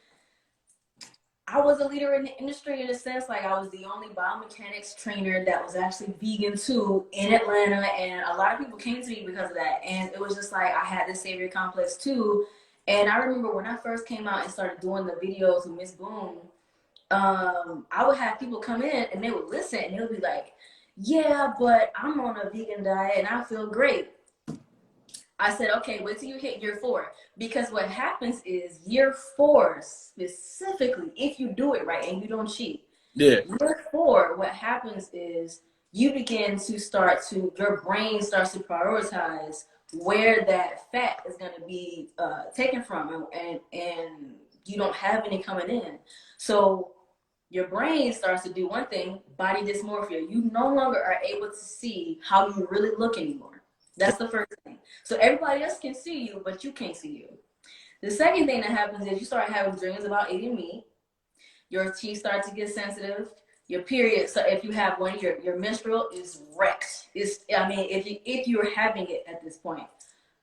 a leader in the industry in a sense, like I was the only biomechanics trainer that was actually vegan too in Atlanta, and a lot of people came to me because of that, and it was just like I had this savior complex too. And I remember when I first came out and started doing the videos with Miss Boom, I would have people come in and they would listen and they would be like, yeah, but I'm on a vegan diet and I feel great. I said, okay, wait till you hit year 4. Because what happens is year 4, specifically, if you do it right and you don't cheat, Yeah. year 4, what happens is you begin to your brain starts to prioritize where that fat is going to be taken from, and you don't have any coming in. So your brain starts to do one thing, body dysmorphia. You no longer are able to see how you really look anymore. That's the first thing. So everybody else can see you, but you can't see you. The second thing that happens is you start having dreams about eating meat. Your teeth start to get sensitive. Your period, so if you have one, your menstrual is wrecked. If you're having it at this point,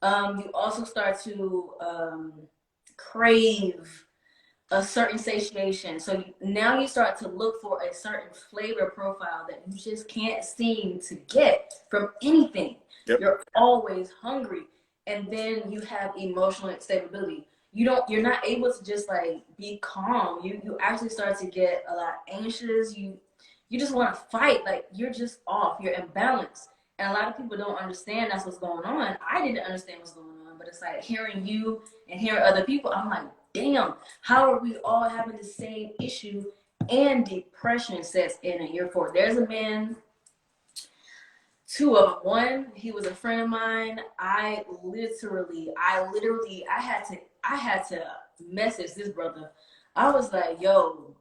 you also start to crave a certain satiation. So now you start to look for a certain flavor profile that you just can't seem to get from anything. Yep. You're always hungry. And then you have emotional instability. You're not able to just like be calm. You actually start to get a lot anxious. You just want to fight. Like you're just off. You're imbalanced. And a lot of people don't understand that's what's going on. I didn't understand what's going on, but it's like hearing you and hearing other people, I'm like, damn, how are we all having the same issue? And depression sets in year 4. There's a man, 2 of them. One, he was a friend of mine. I literally, I had to message this brother. I was like, yo,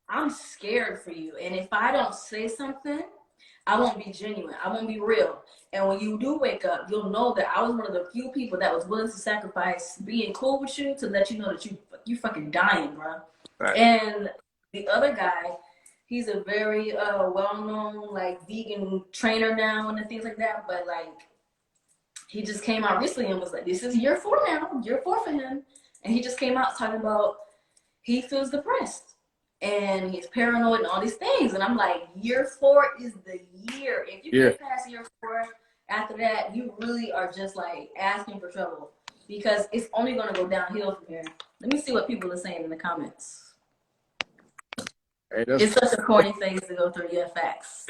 I'm scared for you. And if I don't say something, I won't be genuine. I won't be real. And when you do wake up, you'll know that I was one of the few people that was willing to sacrifice being cool with you to let you know that you fucking dying, bro. Right. And the other guy, he's a very well-known like vegan trainer now and things like that. But like, he just came out recently and was like, "This is year 4 now, year 4 for him," and he just came out talking about he feels depressed and he's paranoid and all these things. And I'm like, year 4 is the year. If you get past year 4, after that, you really are just like asking for trouble because it's only going to go downhill from here. Let me see what people are saying in the comments. Hey, it's such a corny phase to go through. Yeah, facts.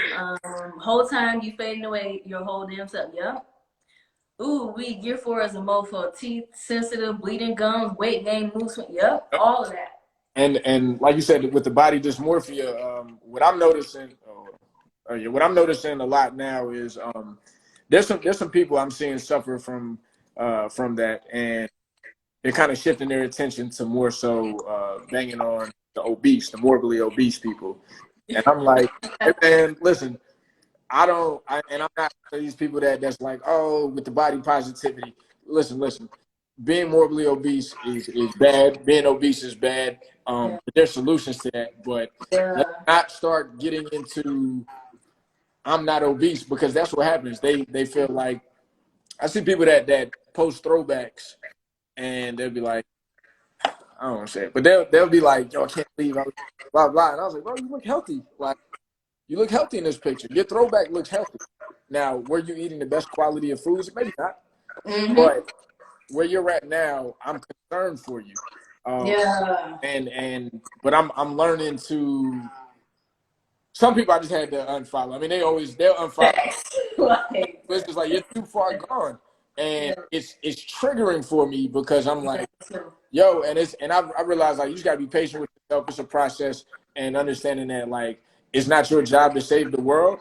Whole time you fading away your whole damn self. Yeah. Ooh, year 4 is a mofo. Teeth sensitive, bleeding gums, weight gain, mood swing. Yep, all of that. And like you said, with the body dysmorphia, what I'm noticing, what I'm noticing a lot now is there's some people I'm seeing suffer from that, and they're kind of shifting their attention to more so banging on the morbidly obese people, and I'm like, hey man, listen, and I'm not one of these people that's like, oh, with the body positivity. Listen. Being morbidly obese is bad. Being obese is bad. But there's solutions to that. But let's not start getting into I'm not obese, because that's what happens. They feel like, I see people that post throwbacks and they'll be like, I don't want to say it, but they'll be like, yo, I can't believe I blah blah. And I was like, bro, you look healthy. Like, you look healthy in this picture. Your throwback looks healthy. Now, were you eating the best quality of foods? Maybe not. Mm-hmm. But where you're at now, I'm concerned for you. But I'm learning to. Some people I just had to unfollow. I mean, they'll unfollow. It's just like, you're too far gone, and it's triggering for me because I'm like, yo, and I realize, like, you just gotta be patient with yourself. It's a process, and understanding that, like, it's not your job to save the world.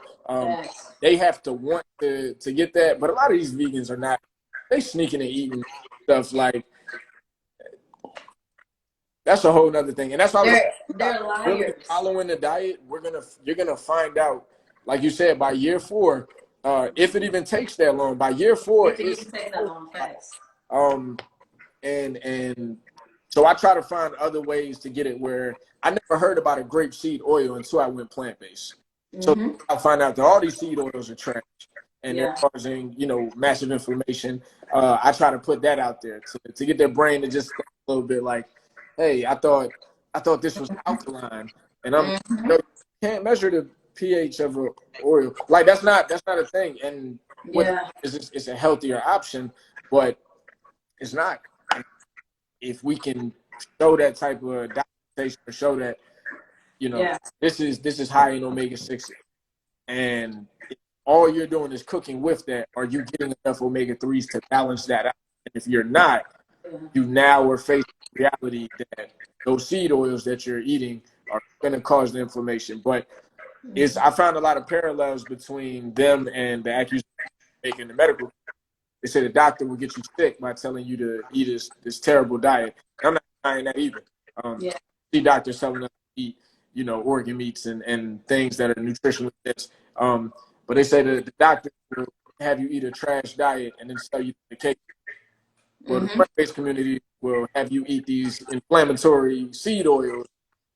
They have to want to get that, but a lot of these vegans are not. They sneaking and eating stuff like. That's a whole nother thing, and that's why they're liars. Really following the diet, you're gonna find out, like you said, by year 4, if it even takes that long. By year 4, it even takes that long, fast. And so I try to find other ways to get it where I never heard about a grape seed oil until I went plant-based. Mm-hmm. So I find out that all these seed oils are trash and they're causing, massive inflammation. I try to put that out there to get their brain to just think a little bit like, hey, I thought this was alkaline, and you can't measure the pH of an oil. Like, that's not a thing. And it's a healthier option, but it's not. If we can show that type of documentation, or show that this is high in omega-6, and all you're doing is cooking with that, are you getting enough omega-3s to balance that out? And if you're not, you now are facing the reality that those seed oils that you're eating are going to cause the inflammation. But I found a lot of parallels between them and the accusation making the medical. They say the doctor will get you sick by telling you to eat this terrible diet. I'm not denying that either. See doctors telling us to eat, organ meats and things that are nutritionally dense. But they say the doctor will have you eat a trash diet and then sell you the cake. Well, the plant-based community will have you eat these inflammatory seed oils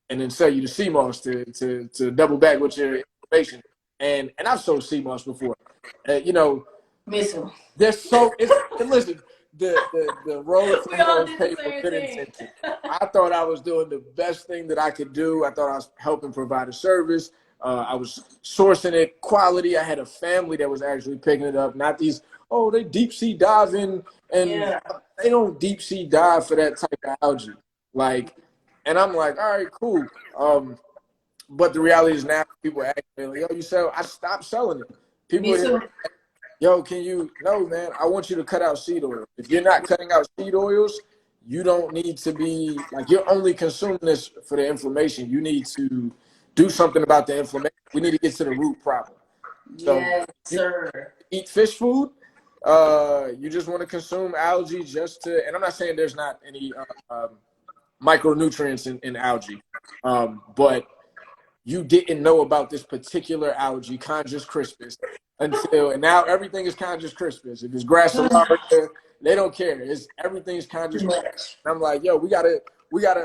and then sell you the sea moss to double back with your information. And I've sold sea moss before. Missile. Listen, the road to hell is paved with good intention. I thought I was doing the best thing that I could do. I thought I was helping provide a service. I was sourcing it quality. I had a family that was actually picking it up, not these, they deep sea diving, and they don't deep sea dive for that type of algae. Like, and I'm like, all right, cool. But the reality is now people ask me, like, yo, you sell? I stopped selling it. People are like, yo, no, man, I want you to cut out seed oil. If you're not cutting out seed oils, you don't need to be, like, you're only consuming this for the inflammation. You need to do something about the inflammation. We need to get to the root problem. So yes, sir. Eat fish food. You just want to consume algae and I'm not saying there's not any micronutrients in algae, but you didn't know about this particular algae, Conjus crispus, and now everything is Conjus crispus. If it's Gracilaria, they don't care. Everything's Conjus crispus. And I'm like, yo, we gotta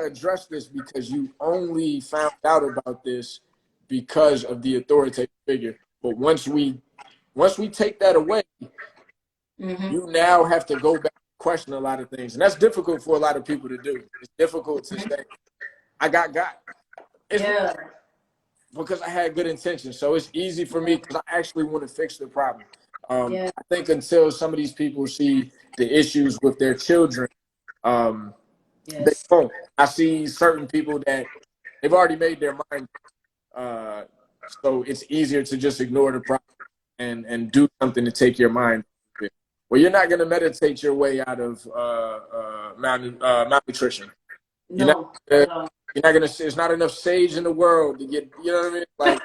address this because you only found out about this because of the authoritative figure. But once we take that away, you now have to go back and question a lot of things, and that's difficult for a lot of people to do. It's difficult to say, I got. It's because I had good intentions. So it's easy for me because I actually want to fix the problem. I think until some of these people see the issues with their children, they won't. I see certain people that they've already made their mind. So it's easier to just ignore the problem and do something to take your mind. Well, you're not going to meditate your way out of malnutrition. You're not gonna. There's not enough sage in the world to get. You know what I mean? Like,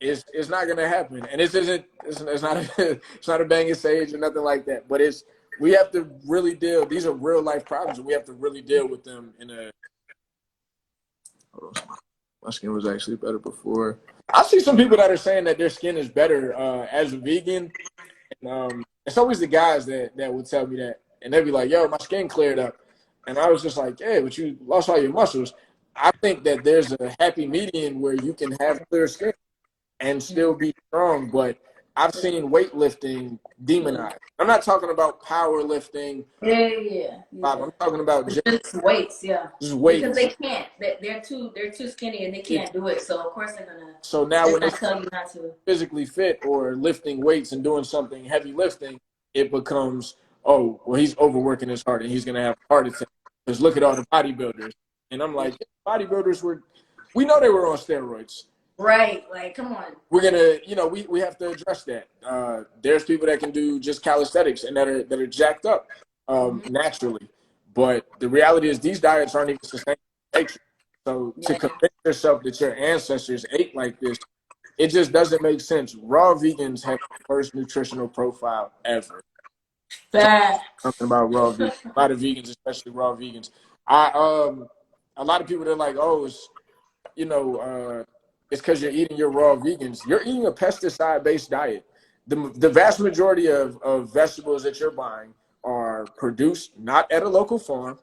it's not gonna happen. And this isn't. It's not. It's not a bang of sage or nothing like that. But we have to really deal. These are real life problems, and we have to really deal with them in a. Hold on. My skin was actually better before. I see some people that are saying that their skin is better as a vegan. And, it's always the guys that would tell me that, and they'd be like, "Yo, my skin cleared up," and I was just like, "Hey, but you lost all your muscles." I think that there's a happy median where you can have clear skin and still be strong, but I've seen weightlifting demonized. I'm not talking about powerlifting. Yeah. I'm talking about just weights, just weights. Because they can't. They're too skinny and they can't do it. So of course they're gonna. So now when they tell you not to physically fit or lifting weights and doing something heavy lifting, it becomes, oh, well, he's overworking his heart and he's gonna have a heart attack. Because look at all the bodybuilders. And I'm like, bodybuilders we know they were on steroids. Right, like, come on. We're gonna, we have to address that. There's people that can do just calisthenics and that are jacked up naturally. But the reality is these diets aren't even sustainable. So to convince yourself that your ancestors ate like this, it just doesn't make sense. Raw vegans have the worst nutritional profile ever. Something about raw vegans. A lot of vegans, especially raw vegans. A lot of people, they're like, oh, it's because you're eating your raw vegans. You're eating a pesticide-based diet. The vast majority of vegetables that you're buying are produced not at a local farm.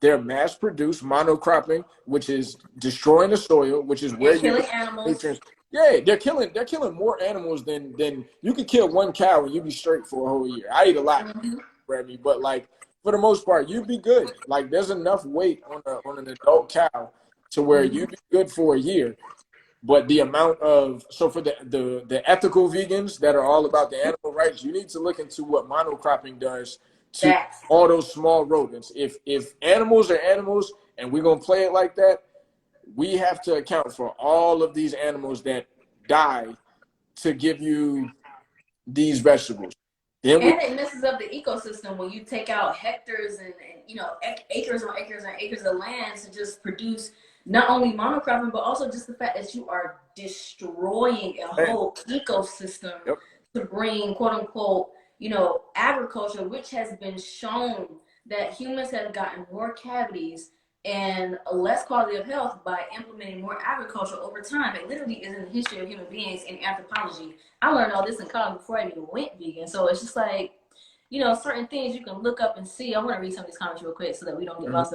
They're mass-produced monocropping, which is destroying the soil, which is where you're killing animals. Yeah, they're killing more animals than you could kill one cow and you'd be straight for a whole year. I eat a lot, but like for the most part, you'd be good. Like there's enough weight on an adult cow to where you'd be good for a year. But the amount of for the ethical vegans that are all about the animal rights, you need to look into what monocropping does to all those small rodents. If animals are animals and we're gonna play it like that, we have to account for all of these animals that die to give you these vegetables. And it messes up the ecosystem when you take out hectares and acres on acres and acres of land to just produce not only monocropping, but also just the fact that you are destroying a whole ecosystem to bring, quote unquote, agriculture, which has been shown that humans have gotten more cavities and a less quality of health by implementing more agriculture over time. It literally is in the history of human beings in anthropology. I learned all this in college before I even went vegan. So it's just like, certain things you can look up and see. I want to read some of these comments real quick so that we don't get lost.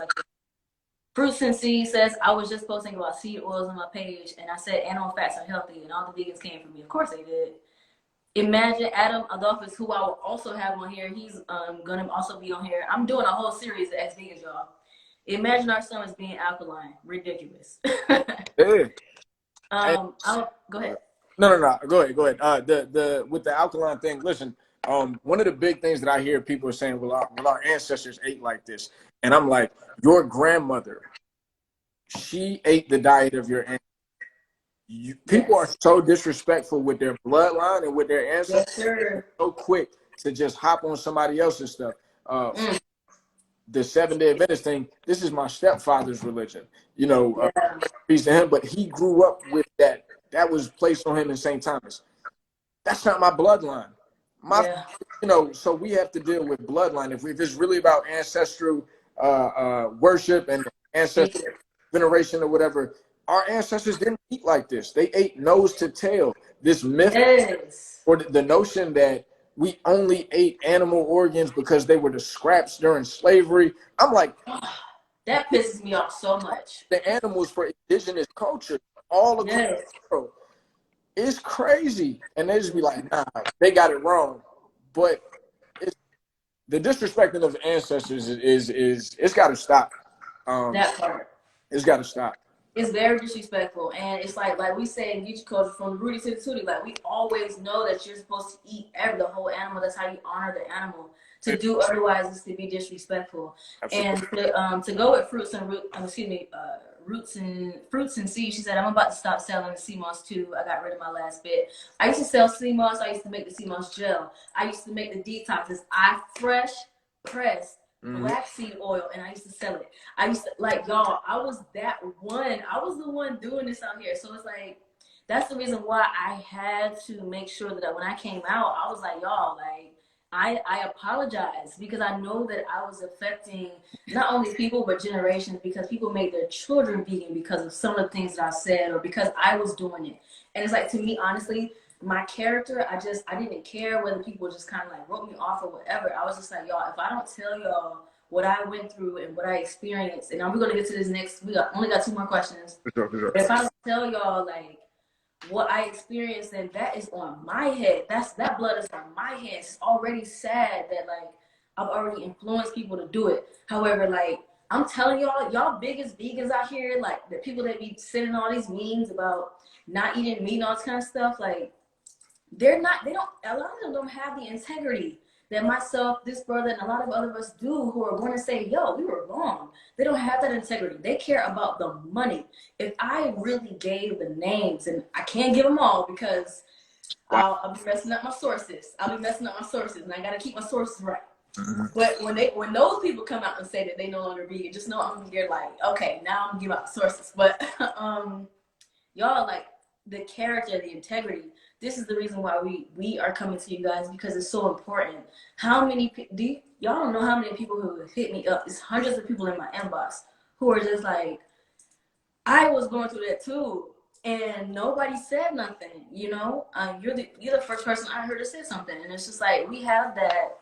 Fruits and Seeds says, I was just posting about seed oils on my page, and I said animal fats are healthy, and all the vegans came from me. Of course they did. Imagine Adam Adolphus, who I will also have on here. He's going to also be on here. I'm doing a whole series of ex-vegans, y'all. Imagine our stomachs being alkaline. Ridiculous. Go ahead. No. Go ahead. With the alkaline thing, listen, one of the big things that I hear people are saying, well, our ancestors ate like this. And I'm like, your grandmother, she ate the diet of your ancestors. People are so disrespectful with their bloodline and with their ancestors. So quick to just hop on somebody else's stuff. The 7-Day Adventist thing, this is my stepfather's religion. Peace to him, but he grew up with that. That was placed on him in St. Thomas. That's not my bloodline. So we have to deal with bloodline. If it's really about ancestral worship and ancestral veneration or whatever, our ancestors didn't eat like this. They ate nose to tail. This myth Yes. or the notion that we only ate animal organs because they were the scraps during slavery. I'm like, that pisses me off so much. The animals for indigenous culture all across Yes. the world. It's crazy. And they just be like, nah, they got it wrong. But it's, the disrespecting of ancestors is it's got to stop. That part. It's got to stop. It's very disrespectful, and it's like we say in Geechee culture, from Rudy to the Tootie, like we always know that you're supposed to eat the whole animal. That's how you honor the animal. To do otherwise is to be disrespectful. Absolutely. And to go with fruits and fruits and seeds, she said, I'm about to stop selling the sea moss too. I got rid of my last bit. I used to sell sea moss. I used to make the sea moss gel. I used to make the detoxes. I fresh pressed black seed oil, and I used to sell it. I used to, like, y'all, I was that one. I was the one doing this out here. So it's like, that's the reason why I had to make sure that when I came out, I was like, y'all, like, I apologize, because I know that I was affecting not only people but generations, because people made their children vegan because of some of the things that I said or because I was doing it. And it's like, to me, honestly, my character, I didn't care whether people just kind of like wrote me off or whatever. I was just like, y'all, if I don't tell y'all what I went through and what I experienced, and we're gonna get to this next. Only got 2 more questions. For sure. But if I don't tell y'all like what I experienced, then that is on my head. That blood is on my hands. It's already sad that like I've already influenced people to do it. However, like I'm telling y'all biggest vegans out here, like the people that be sending all these memes about not eating meat and all this kind of stuff, like a lot of them don't have the integrity that myself, this brother, and a lot of other of us do, who are going to say, yo, we were wrong. They don't have that integrity. They care about the money. If I really gave the names, and I can't give them all because I'll be messing up my sources. And I got to keep my sources right. Mm-hmm. But when those people come out and say that they no longer vegan, just know I'm here like, okay, now I'm going to give out the sources. But y'all, like, the character, the integrity, this is the reason why we are coming to you guys, because it's so important. How many y'all don't know how many people who have hit me up? It's hundreds of people in my inbox who are just like, I was going through that too, and nobody said nothing. You know, you're the first person I heard to say something, and it's just like we have that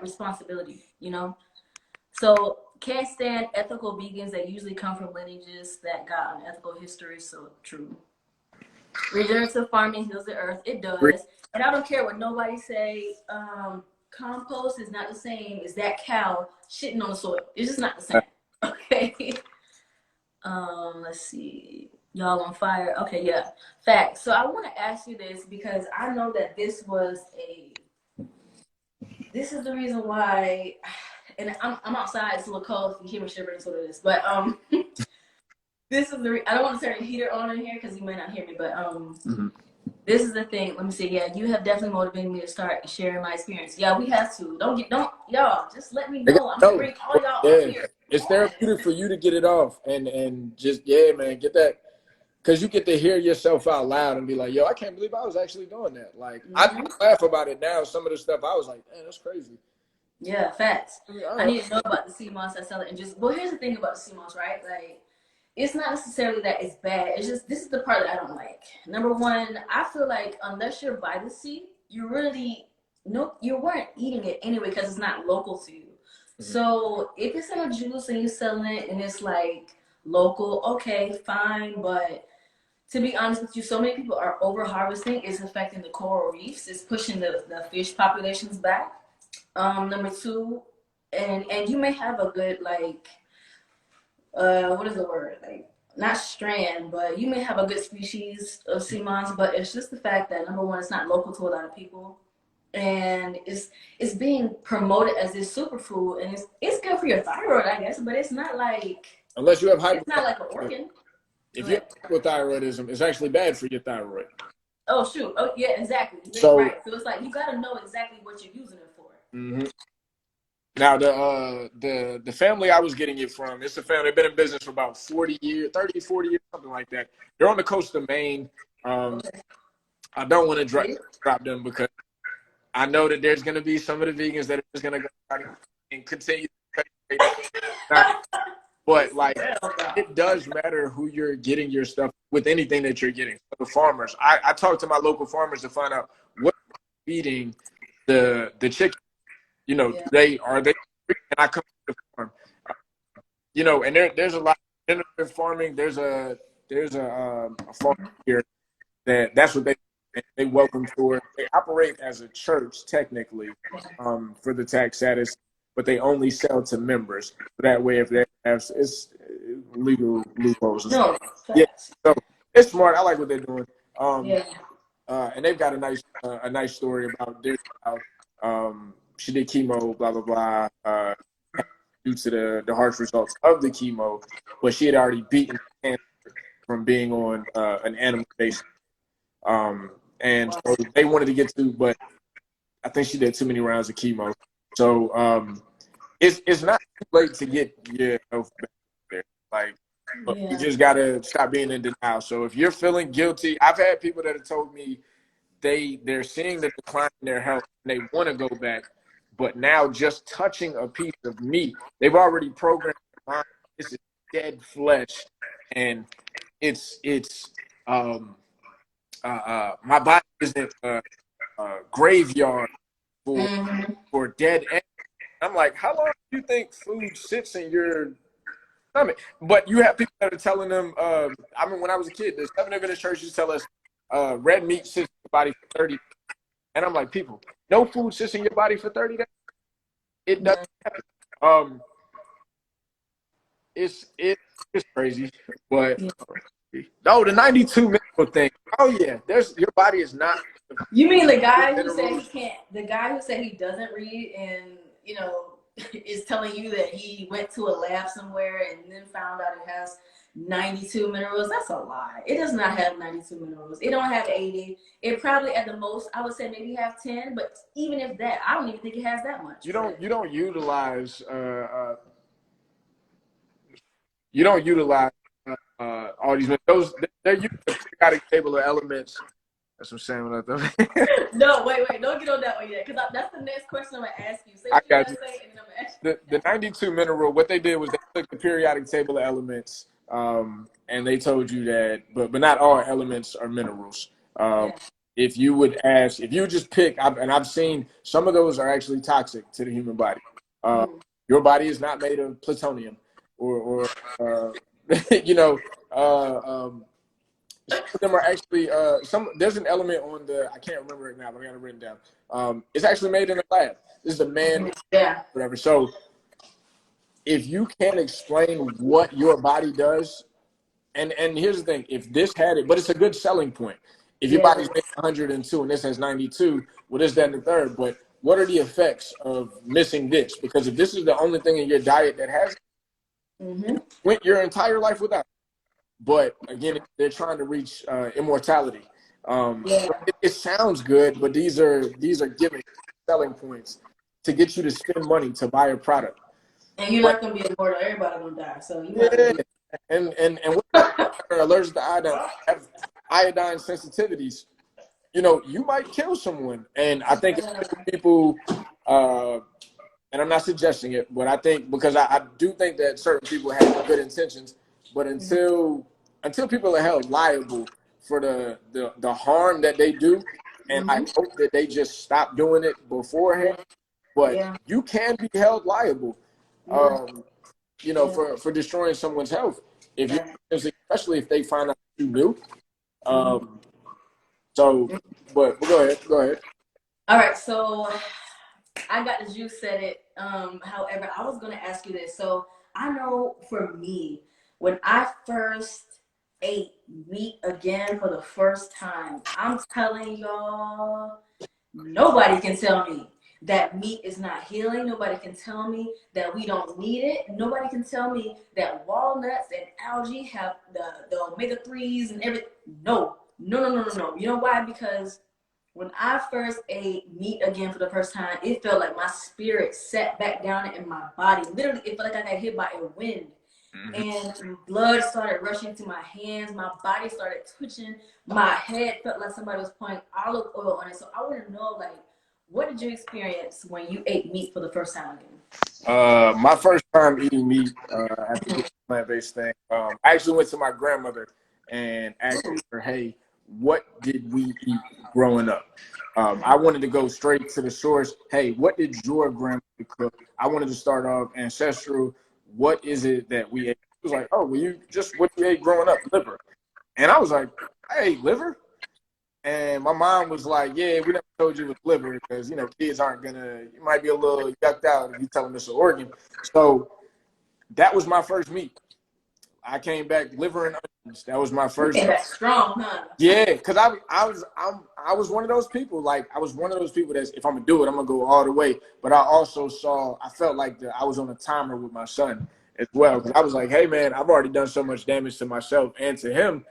responsibility. You know, so can't stand ethical vegans that usually come from lineages that got unethical history. So true. Regenerative farming heals the earth. It does. And I don't care what nobody say. Compost is not the same as that cow shitting on the soil. It's just not the same. Okay. Let's see. Y'all on fire. Okay, yeah. Facts. So I want to ask you this, because I know that this is the reason why, and I'm outside, it's a little cold. If you hear me shivering, that's what it is. But this is I don't want to turn the heater on in here because you might not hear me. But This is the thing. Let me see. Yeah, you have definitely motivated me to start sharing my experience. Yeah, we have to. Don't y'all. Just let me know. I'm gonna bring all y'all up here. It's therapeutic for you to get it off and just man, get that, because you get to hear yourself out loud and be like, yo, I can't believe I was actually doing that. Like I laugh about it now. Some of the stuff I was like, man, that's crazy. Yeah, facts. I need to know about the sea moss. I sell it, and here's the thing about the sea moss, right? Like, it's not necessarily that it's bad. It's just, this is the part that I don't like. Number one, I feel like unless you're by the sea, you weren't eating it anyway because it's not local to you. Mm-hmm. So if it's in a juice and you're selling it and it's like local, okay, fine. But to be honest with you, so many people are over harvesting. It's affecting the coral reefs. It's pushing the fish populations back. Number two, and you may have a good, like, what is the word? Like, not strand, but you may have a good species of sea moss, but it's just the fact that, number one, it's not local to a lot of people, and it's being promoted as this superfood, and it's good for your thyroid, I guess, but it's not like, unless you have it's not like an organ. If you have hypothyroidism, it's actually bad for your thyroid. Oh shoot! Oh yeah, exactly. So, right. So it's like you got to know exactly what you're using it for. Mm-hmm. Now, the family I was getting it from, it's a family, they've been in business for about 40 years, 30, 40 years, something like that. They're on the coast of Maine. I don't want to drop them because I know that there's going to be some of the vegans that are just going to go and continue. But like, it does matter who you're getting your stuff with, anything that you're getting. The farmers, I talk to my local farmers to find out what feeding the chicken. You know, they free? And I come to the farm. You know, and there's a lot of regenerative farming. There's a farm here that's what they welcome towards. They operate as a church technically, for the tax status, but they only sell to members. So that way, if they have it's legal loopholes and stuff. Yeah, so it's smart. I like what they're doing. And they've got a nice story about their child. She did chemo, blah blah blah, due to the harsh results of the chemo, but she had already beaten cancer from being on an animal based. And so they wanted to get to, but I think she did too many rounds of chemo. So it's not too late to get your health back there. Like, but you just gotta stop being in denial. So if you're feeling guilty, I've had people that have told me they're seeing the decline in their health and they want to go back, but now just touching a piece of meat, they've already programmed their mind. This is dead flesh, and it's my body isn't a graveyard for dead animals. I'm like, how long do you think food sits in your stomach? But you have people that are telling them, I mean, when I was a kid, the Seventh Adventist churches tell us red meat sits in your body for 30 days. And I'm like, people, no food sits in your body for 30 days. It doesn't happen. It's crazy. But the 92 mineral thing. Oh yeah, your body is not. You mean the guy who said he can't? The guy who said he doesn't read and is telling you that he went to a lab somewhere and then found out it has 92 minerals. That's a lie. It does not have 92 minerals. It don't have 80. It probably at the most, I would say maybe have 10. But even if that, I don't even think it has that much. You don't utilize all these. They're using the periodic table of elements. That's what I'm saying about them. No, wait, don't get on that one yet, because that's the next question I'm gonna ask you. Say what you gotta say, and then I'm gonna ask you. The 92 mineral. What they did was they took the periodic table of elements, and they told you that, but not all elements are minerals. If you would just pick, and I've seen some of those are actually toxic to the human body. Your body is not made of plutonium, or some of them are actually there's an element on I can't remember it now, but I got it written down. It's actually made in a lab. This is a man, whatever. So if you can't explain what your body does, and here's the thing, if this had it, but it's a good selling point. If your body's made 102 and this has 92, well, this, that, and the third. But what are the effects of missing this? Because if this is the only thing in your diet that has it, went your entire life without it. But again, they're trying to reach immortality. It sounds good, but these are gimmicks, selling points to get you to spend money to buy a product. And you're not gonna be immortal. Everybody gonna die. So and what are allergic to iodine, have iodine sensitivities. You might kill someone. And I think people, and I'm not suggesting it, but I think, because I do think that certain people have good intentions, but until people are held liable for the harm that they do, and I hope that they just stop doing it beforehand. But you can be held liable, for destroying someone's health, especially if they find out you knew. But go ahead. All right, so I got the juice said it. However, I was gonna ask you this. So I know for me, when I first ate meat again for the first time, I'm telling y'all, nobody can tell me that meat is not healing. Nobody can tell me that we don't need it. Nobody can tell me that walnuts and algae have the omega-3s and everything. No. You know why? Because when I first ate meat again for the first time, it felt like my spirit sat back down in my body. Literally, it felt like I got hit by a wind. And blood started rushing to my hands. My body started twitching. My head felt like somebody was pouring olive oil on it. So I want to know, like, what did you experience when you ate meat for the first time again? My first time eating meat after plant-based thing. I actually went to my grandmother and asked her, "Hey, what did we eat growing up?" I wanted to go straight to the source. Hey, what did your grandmother cook? I wanted to start off ancestral. What is it that we ate? It was like, oh, well, what you ate growing up? Liver. And I was like, I ate liver. And my mom was like, yeah, we never told you it was liver because, kids aren't you might be a little yucked out if you tell them it's an organ. So that was my first meat. I came back liver and onions. That was my first. Came back strong, huh? Yeah, because I was one of those people. Like I was one of those people that if I'm gonna do it, I'm gonna go all the way. But I felt like I was on a timer with my son as well because I was like, hey man, I've already done so much damage to myself and to him.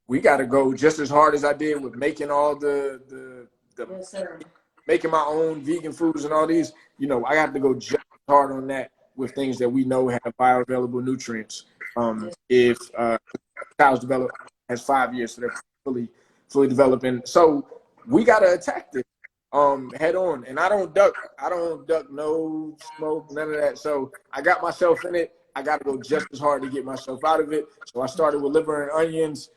We got to go just as hard as I did with making all the yes, sir. Making my own vegan foods and all these. I got to go just as hard on that with things that we know have bioavailable nutrients. If child's develop has 5 years, so they're fully developing. So we gotta attack this head on. And I don't duck no smoke, none of that. So I got myself in it. I gotta go just as hard to get myself out of it. So I started with liver and onions.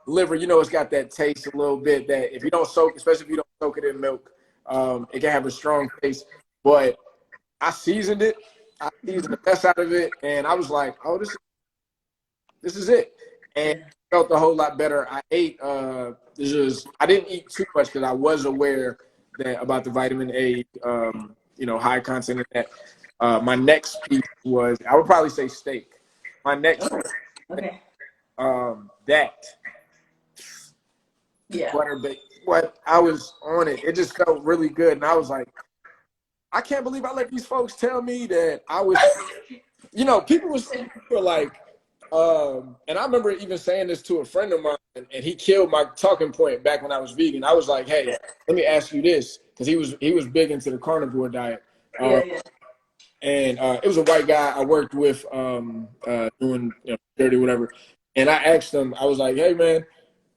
Liver, it's got that taste a little bit that if you don't soak, especially if you don't soak it in milk, it can have a strong taste. But I seasoned it. I seasoned the best out of it, and I was like, "Oh, this is it," and it felt a whole lot better. I ate. I didn't eat too much because I was aware about the vitamin A. High content in that. My next piece was I would probably say steak. My next, okay. That. Yeah. Butter bake. What I was on it, it just felt really good, and I was like, I can't believe I let these folks tell me that I was. People were like, and I remember even saying this to a friend of mine, and he killed my talking point back when I was vegan. I was like, hey, let me ask you this, because he was big into the carnivore diet. And it was a white guy I worked with doing dirty whatever, and I asked him, I was like, hey man,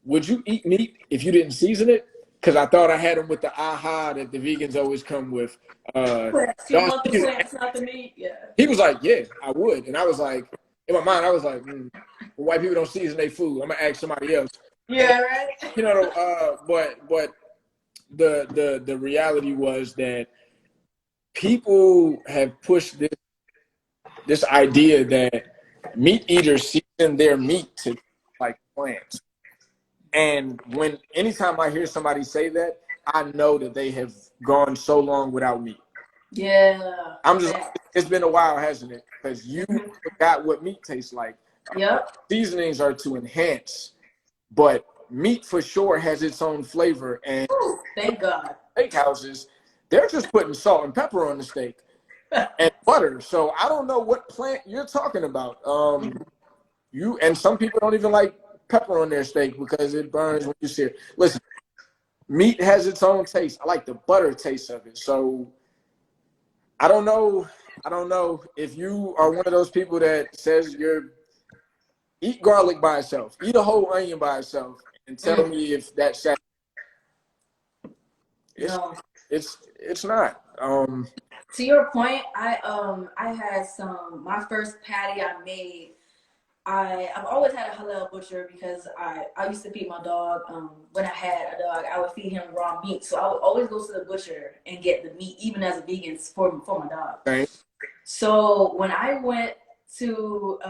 would you eat meat if you didn't season it? Because I thought I had him with the aha that the vegans always come with. You want the plants, not the meat? Yeah. He was like, yeah, I would. And I was like, in my mind, I was like, well, white people don't season their food. I'm going to ask somebody else. Yeah, right. But the reality was that people have pushed this idea that meat eaters season their meat to like plants. And anytime I hear somebody say that, I know that they have gone so long without meat. Yeah. It's been a while, hasn't it? Because you forgot what meat tastes like. Yep. Seasonings are to enhance, but meat for sure has its own flavor. And thank God. Steakhouses, they're just putting salt and pepper on the steak and butter. So I don't know what plant you're talking about. And some people don't even like pepper on their steak because it burns when you see it. Listen, meat has its own taste. I like the butter taste of it. So I don't know if you are one of those people that says eat garlic by itself, eat a whole onion by itself, and tell me if that's it's not. To your point, I had my first patty I made. I've always had a halal butcher because I used to feed my dog. When I had a dog, I would feed him raw meat. So I would always go to the butcher and get the meat, even as a vegan, for my dog. Right. So when I went to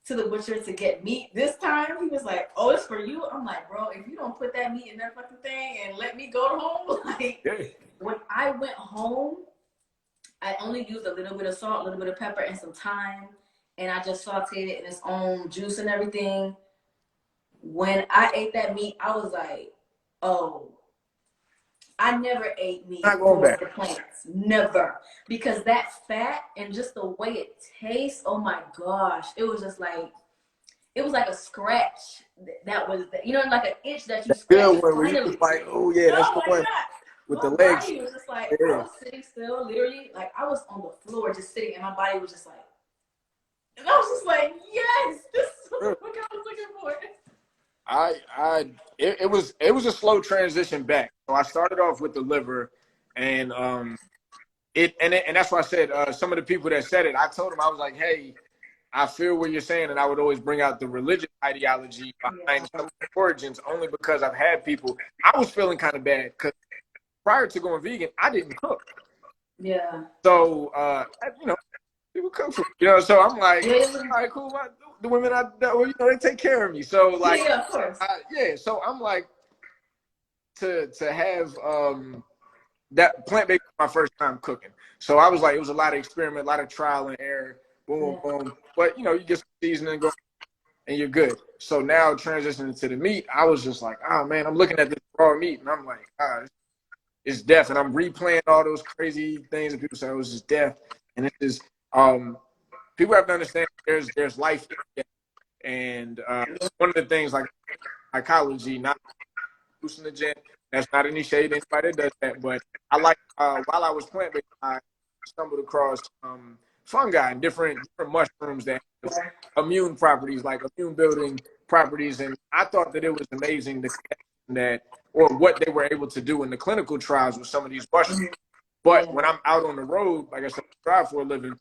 the butcher to get meat this time, he was like, "Oh, it's for you." I'm like, "Bro, if you don't put that meat in that fucking thing and let me go home," like when I went home, I only used a little bit of salt, a little bit of pepper, and some thyme. And I just sauteed it in its own juice and everything. When I ate that meat, I was like, oh, I never ate meat for the plants. Never. Because that fat and just the way it tastes, oh my gosh. It was like a scratch. That was, like an itch that you scratch. Finally. Like, oh yeah, that's the one. With the legs. Body was just like, I was sitting still, literally, like I was on the floor just sitting, and my body was just like, and I was just like, yes, this is what I was looking for. It was a slow transition back. So I started off with the liver, and And that's why I said some of the people that said it, I told them, I was like, hey, I feel what you're saying, and I would always bring out the religious ideology behind some of the origins, only because I've had people. I was feeling kind of bad because prior to going vegan, I didn't cook. Yeah. So you know, people cook for me, you know. So I'm like, Yeah. all right, cool. The women you know, they take care of me. So like, Yeah, of course. yeah. So I'm like, to have that plant-based was my first time cooking. So I was like, it was a lot of experiment, a lot of trial and error, boom, boom. But you know, you get some seasoning, go, and you're good. So now transitioning to the meat, I was just like, oh man, I'm looking at this raw meat, and I'm like, it's death. And I'm replaying all those crazy things that people say it was just death. And it is, people have to understand there's life in death. And one of the things like psychology, not hallucinogen. That's not any shade to anybody that does that, but I like while I was plant based, I stumbled across fungi and different mushrooms that have immune properties, like immune building properties, and I thought that it was amazing the connection that or what they were able to do in the clinical trials with some of these mushrooms. But when I'm out on the road, like I said, I drive for a living,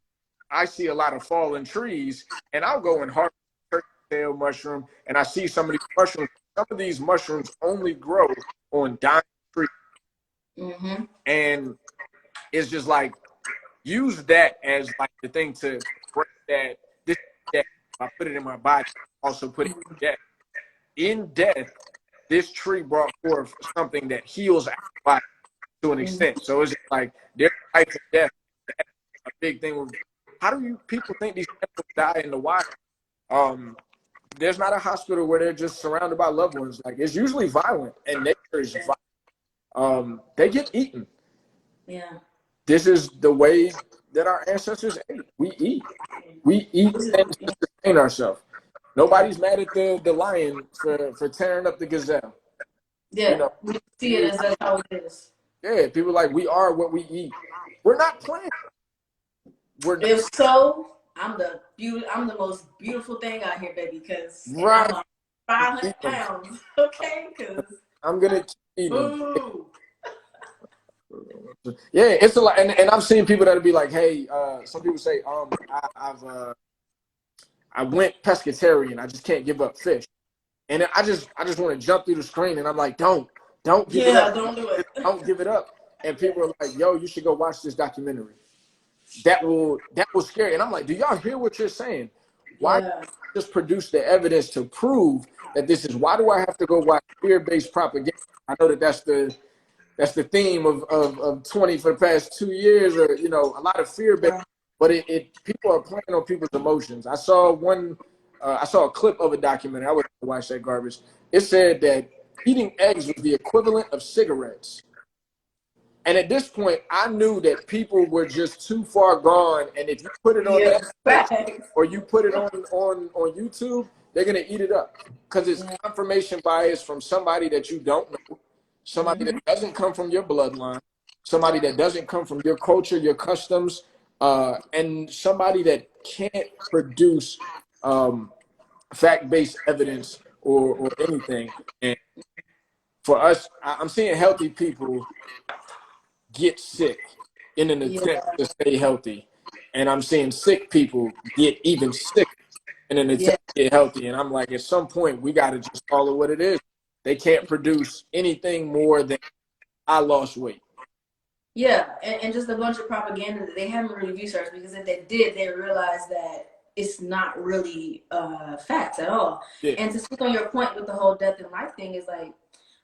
I see a lot of fallen trees, and I'll go and harvest turkey tail mushroom, and I see some of these mushrooms. Some of these mushrooms only grow on dying trees, and it's just like use that as like the thing to break that. This death. I put it in my body. Also put it in death. In death, this tree brought forth something that heals our body to an extent. So it's just like there's life and death. That's a big thing. With, how do you people think these animals die in the wild? There's not a hospital where they're just surrounded by loved ones. Like it's usually violent, and nature is violent. They get eaten. Yeah. This is the way that our ancestors ate. We eat. We eat things to sustain ourselves. Nobody's mad at the lion for tearing up the gazelle. Yeah, You know, we see it as that's how it is. yeah, people like we are what we eat. We're not plants. We're not, If so, I'm the most beautiful thing out here, baby. And right. I'm 500 pounds. Okay, I'm gonna keep eating. ooh. Yeah, it's a lot, and I've seen people that'll be like, "Hey," some people say, I went pescatarian. I just can't give up fish." And I just want to jump through the screen, and I'm like, don't give it Yeah, up. don't do it. Don't give it up. And people are like, yo, you should go watch this documentary. That will scare you. And I'm like, do y'all hear what you're saying? Why just produce the evidence to prove that this is? Why do I have to go watch fear-based propaganda? I know that's the theme of 20 for the past 2 years, or you know, a lot of fear-based. But it people are playing on people's emotions. I saw a clip of a documentary. I wouldn't watch that garbage. It said that eating eggs was the equivalent of cigarettes. And at this point, I knew that people were just too far gone. And if you put it on Netflix or you put it on YouTube, they're gonna eat it up because it's confirmation bias from somebody that you don't know, somebody that doesn't come from your bloodline, somebody that doesn't come from your culture, your customs, and somebody that can't produce fact-based evidence or anything. And for us, I'm seeing healthy people get sick in an attempt to stay healthy. And I'm seeing sick people get even sicker in an attempt to get healthy. And I'm like, at some point, we got to just call it what it is. They can't produce anything more than I lost weight. Yeah, and just a bunch of propaganda that they haven't really researched, because if they did, they realize that it's not really facts at all. Yeah. And to speak on your point with the whole death and life thing is like,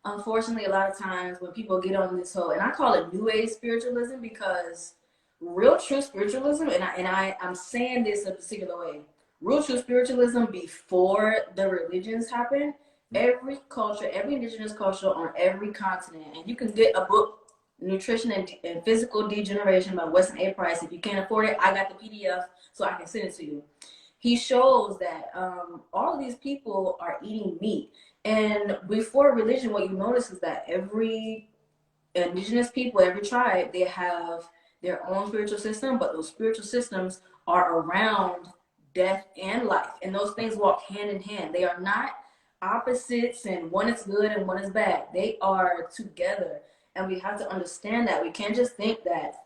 unfortunately, a lot of times when people get on this whole, and I call it New Age spiritualism, because real true spiritualism, I'm saying this a particular way, real true spiritualism before the religions happened, every culture, every indigenous culture on every continent, and you can get a book, Nutrition and Physical Degeneration by Weston A. Price. If you can't afford it, I got the PDF so I can send it to you. He shows that all of these people are eating meat. And before religion, what you notice is that every indigenous people, every tribe, they have their own spiritual system, but those spiritual systems are around death and life. And those things walk hand in hand. They are not opposites and one is good and one is bad. They are together. And we have to understand that. We can't just think that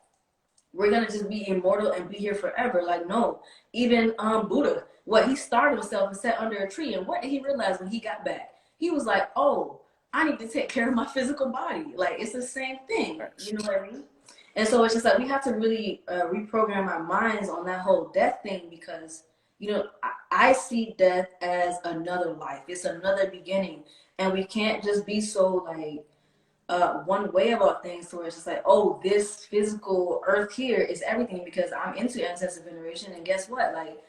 we're gonna just be immortal and be here forever. Like, no. Even Buddha, what he started himself and sat under a tree, and what did he realize when he got back? He was like, oh, I need to take care of my physical body. Like, it's the same thing. You know what I mean? And so it's just like we have to really reprogram our minds on that whole death thing, because I see death as another life. It's another beginning, and we can't just be so like one way about things, where it's just like, oh, this physical earth here is everything, because I'm into ancestor veneration, and guess what? Like,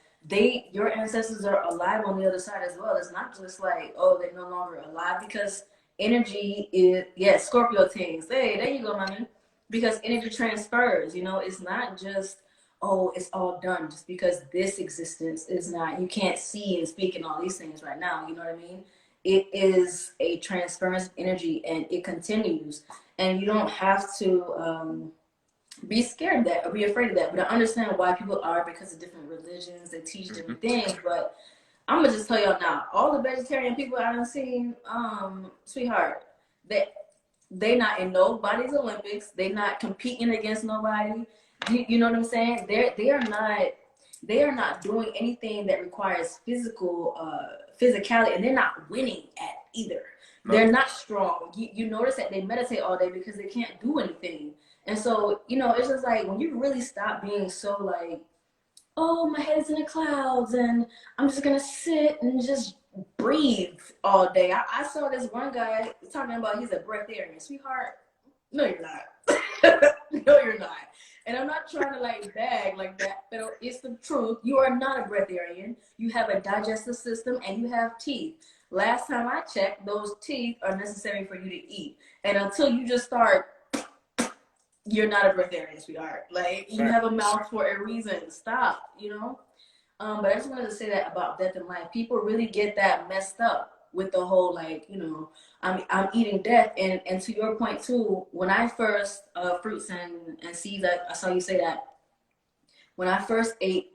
your ancestors are alive on the other side as well. It's not just like, oh, they're no longer alive, because energy is, yes, Scorpio things. Hey, there you go, mommy. Because energy transfers, it's not just, oh, it's all done just because this existence is not, you can't see and speak and all these things right now, you know what I mean? It is a transference of energy, and it continues, and you don't have to be scared of that or be afraid of that. But I understand why people are, because of different religions, they teach different things. But I'm gonna just tell y'all now, all the vegetarian people I done seen, sweetheart, they not in nobody's Olympics. They not competing against nobody. You know what I'm saying? They are not doing anything that requires physicality, and they're not winning at either. They're not strong. You notice that they meditate all day because they can't do anything. And so, it's just like, when you really stop being so like, oh, my head's in the clouds and I'm just gonna sit and just breathe all day. I saw this one guy talking about he's a breatharian. Sweetheart, no, you're not. No, you're not. And I'm not trying to like bag like that, but it's the truth. You are not a breatharian. You have a digestive system and you have teeth. Last time I checked, those teeth are necessary for you to eat. And until you just start, you're not a breatharian, sweetheart. Like, you have a mouth for a reason. Stop, But I just wanted to say that about death and life. People really get that messed up with the whole, like, I'm eating death. And to your point too, when I first fruits and seeds, I saw you say that. When I first ate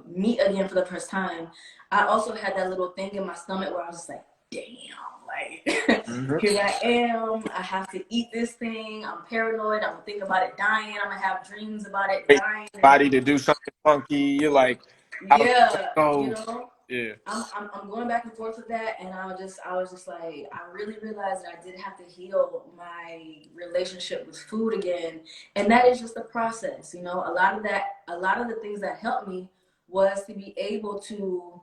meat again for the first time, I also had that little thing in my stomach where I was just like, damn, like, here I am. I have to eat this thing. I'm paranoid. I'm gonna think about it dying. I'm gonna have dreams about it dying. Body to do something funky. You're like, yeah, yeah. I'm going back and forth with that, and I was just like, I really realized that I did have to heal my relationship with food again, and that is just a process. A lot of the things that helped me was to be able to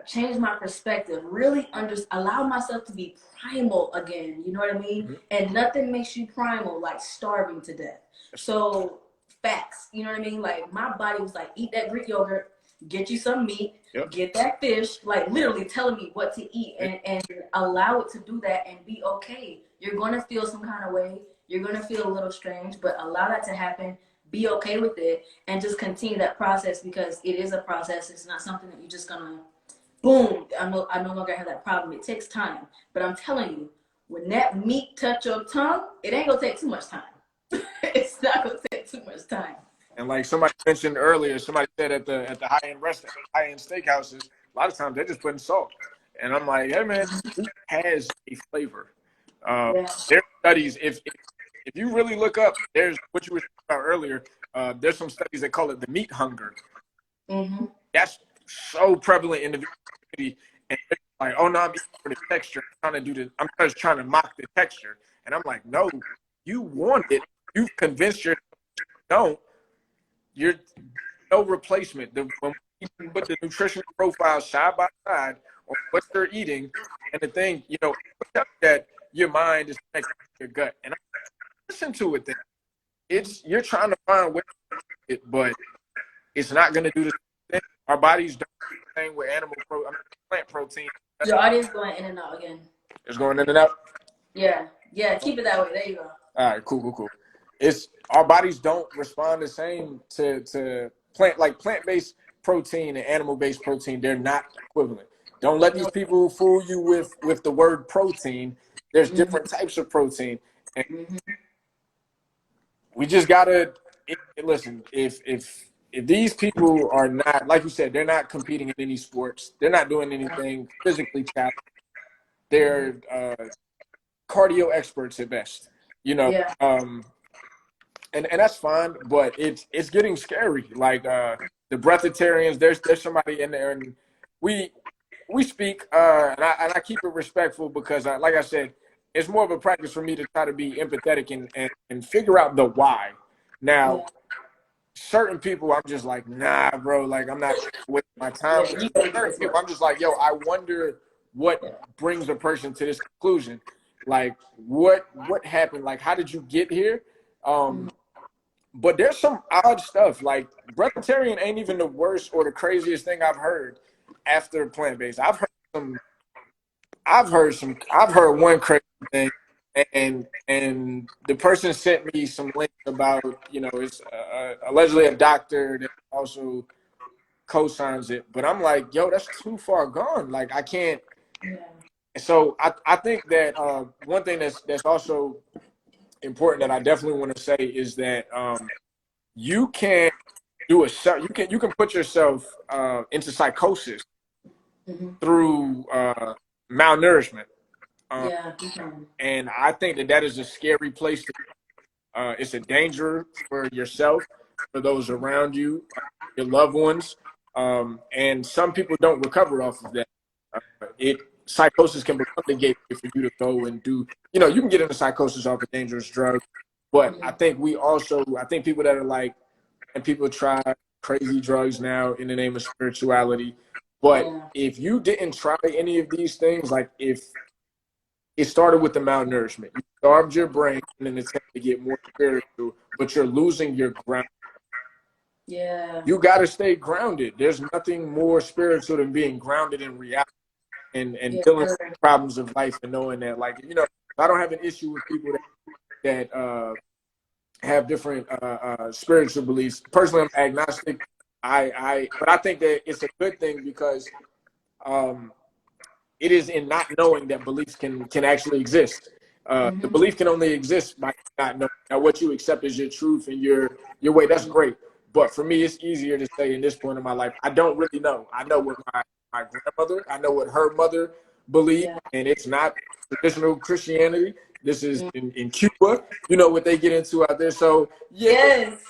change my perspective, really allow myself to be primal again. You know what I mean? And nothing makes you primal like starving to death. So facts, you know what I mean? Like, my body was like, eat that Greek yogurt, get you some meat, get that fish, like literally telling me what to eat, and allow it to do that and be okay. You're going to feel some kind of way. You're going to feel a little strange, but allow that to happen. Be okay with it and just continue that process, because it is a process. It's not something that you're just gonna, boom, I no longer have that problem. It takes time. But I'm telling you, when that meat touch your tongue, it ain't gonna take too much time. It's not gonna take too much time. And like somebody mentioned earlier, somebody said at the high-end restaurant, high-end steakhouses, a lot of times they're just putting salt. And I'm like, hey man, meat has a flavor. There's studies, if you really look up, there's what you were talking about earlier. There's some studies that call it the meat hunger. That's so prevalent in the community, and it's like, oh no, I'm eating for the texture. I'm just trying to mock the texture, and I'm like, no, you want it. You've convinced yourself you don't. You're no replacement. When we put the nutritional profile side by side on what they're eating, and the thing, that your mind is connected to your gut, and I listen to it. Then you're trying to find ways to do it, but it's not going to do the same thing. Our bodies don't do the same with plant protein. Your audience going in and out again. It's going in and out. Yeah, keep it that way. There you go. All right, cool. It's our bodies don't respond the same to plant-based protein and animal-based protein. They're not equivalent. Don't let these people fool you with the word protein. There's different types of protein, and we just gotta listen. If these people are not, like you said, they're not competing in any sports. They're not doing anything physically challenging. They're cardio experts at best. and that's fine, but it's getting scary. Like the breatharians, there's somebody in there, and we we speak, and I keep it respectful because, like I said, it's more of a practice for me to try to be empathetic and figure out the why. Now, Yeah. certain people, I'm just like, nah, bro, like I'm not wasting my time Yeah. with You you. gotta keep Certain it people, short. I'm just like, yo, I wonder what Yeah. brings a person to this conclusion. Like, what happened? Like, how did you get here? Mm-hmm. Um, but there's some odd stuff. Like breatharian ain't even the worst or the craziest thing I've heard after plant based. Some. I've heard one crazy thing, and the person sent me some links about, it's allegedly a doctor that also co-signs it. But I'm like, yo, that's too far gone. Like I can't. Yeah. So I think that one thing that's also important that I definitely want to say is that you can you can put yourself into psychosis Mm-hmm. through malnourishment. Um, Yeah. You can. and I think that is a scary place to. It's a danger for yourself, for those around you, your loved ones, and some people don't recover off of that. It Psychosis can become the gateway for you to go and do. You can get into psychosis off a dangerous drug, but Mm-hmm. I think people that are like, and people try crazy drugs now in the name of spirituality. But Yeah. if you didn't try any of these things, like if it started with the malnourishment, you starved your brain in an attempt to get more spiritual, but you're losing your ground. Yeah. You got to stay grounded. There's nothing more spiritual than being grounded in reality and Yeah. dealing with the problems of life and knowing that, like, I don't have an issue with people that have different spiritual beliefs. Personally, I'm agnostic. But I think that it's a good thing because um, it is in not knowing that beliefs can actually exist. The Mm-hmm. belief can only exist by not knowing. Now, what you accept as your truth and your way, that's great. But for me, it's easier to say in this point in my life, I don't really know. I know what my grandmother, I know what her mother believed, Yeah. and it's not traditional Christianity. This is Mm. in Cuba. You know what they get into out there. So yeah,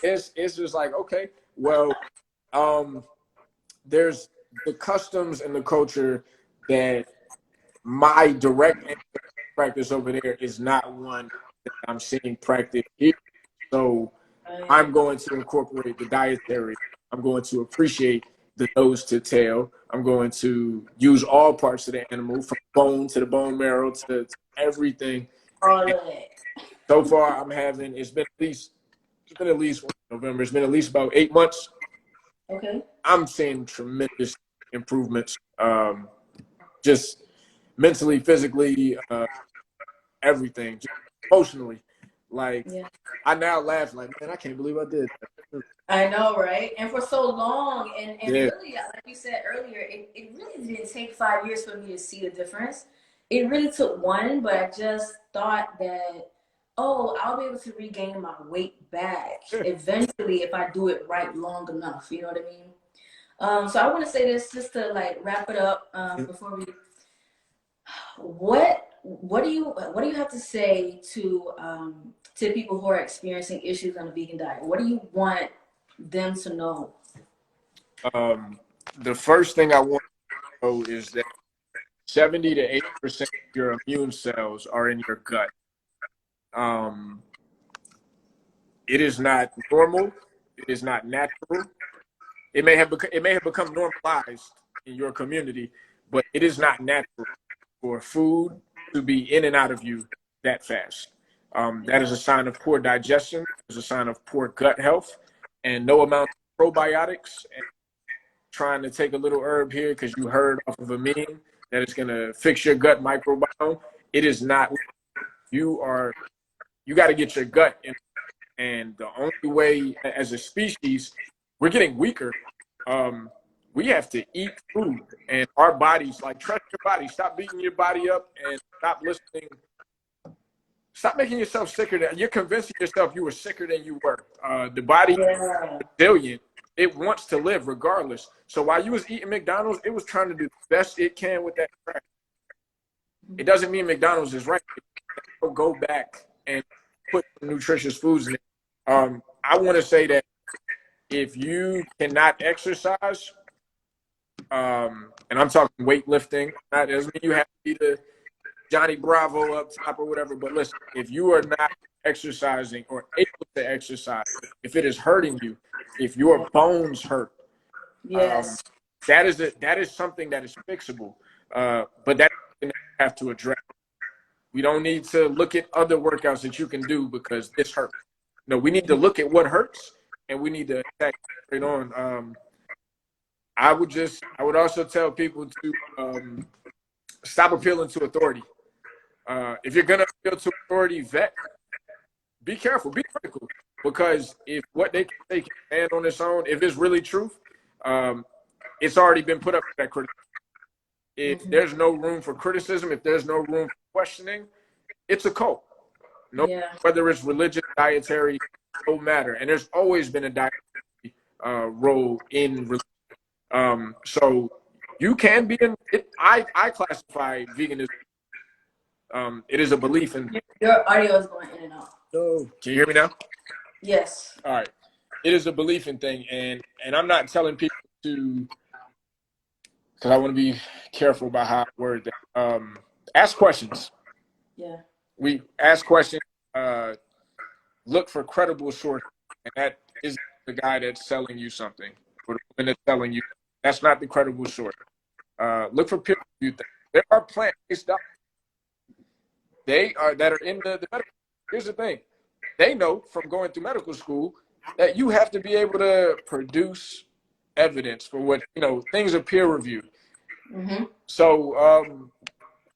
Yes. it's just like, okay, well, um, there's the customs and the culture that my direct practice over there is not one that I'm seeing practice here. So Yeah. I'm going to incorporate the dietary. I'm going to appreciate the nose to tail. I'm going to use all parts of the animal, from bone to the bone marrow to everything. All And of it. so far, it's been at least November. It's been at least about 8 months. Okay. I'm seeing tremendous improvements, just mentally, physically, everything, just emotionally. Like Yeah. I now laugh like, man, I can't believe I did that. I know, right? And for so long, and Yeah. really, like you said earlier, it really didn't take 5 years for me to see the difference. It really took one, but I just thought that, oh, I'll be able to regain my weight back Yeah. eventually if I do it right long enough. You know what I mean? So I want to say this just to like wrap it up before we. What do you have to say to people who are experiencing issues on a vegan diet? What do you want them to know? Um, the first thing I want to know is that 70 to 80% of your immune cells are in your gut. Um, it is not normal. It is not natural. It may have become normalized in your community, but it is not natural for food to be in and out of you that fast. That Yeah. is a sign of poor digestion. It's a sign of poor gut health, and no amount of probiotics and trying to take a little herb here because you heard off of a meme that it's going to fix your gut microbiome. It is not. You got to get your gut in, and the only way as a species we're getting weaker. Um, we have to eat food, and our bodies, like, trust your body. Stop beating your body up and stop listening. Stop making yourself sicker. You're convincing yourself you were sicker than you were. The body Yeah. is resilient. It wants to live regardless. So while you was eating McDonald's, it was trying to do the best it can with that crap. It doesn't mean McDonald's is right. Go back and put nutritious foods in it. I want to say that if you cannot exercise, and I'm talking weightlifting, that doesn't mean you have to be the Johnny Bravo up top or whatever. But listen, if you are not exercising or able to exercise, if it is hurting you, if your bones hurt, um, Yes. that is something that is fixable. But that's something that you have to address. We don't need to look at other workouts that you can do because this hurts. No, we need to look at what hurts and we need to attack straight on. I would also tell people to stop appealing to authority. If you're gonna appeal to authority, vet, be careful, be critical, because if what they can say can stand on its own, if it's really truth, it's already been put up for that criticism. If there's no room for criticism, if there's no room for questioning, it's a cult. No, whether it's religious, dietary, no matter. And there's always been a dietary role in religion. So you can be in it. I classify veganism. It is a belief in. Your audio is going in and out. No. Can you hear me now? Yes. All right. It is a belief in thing, and I'm not telling people to, because I want to be careful about how I word that. Ask questions. Yeah. We ask questions. Look for credible sources, and that is the guy that's selling you something, or the woman that's selling you. That's not the credible source. Look for peer-reviewed things. There are plant-based doctors. That are in the medical. Here's the thing. They know from going through medical school that you have to be able to produce evidence for what, things are peer-reviewed. So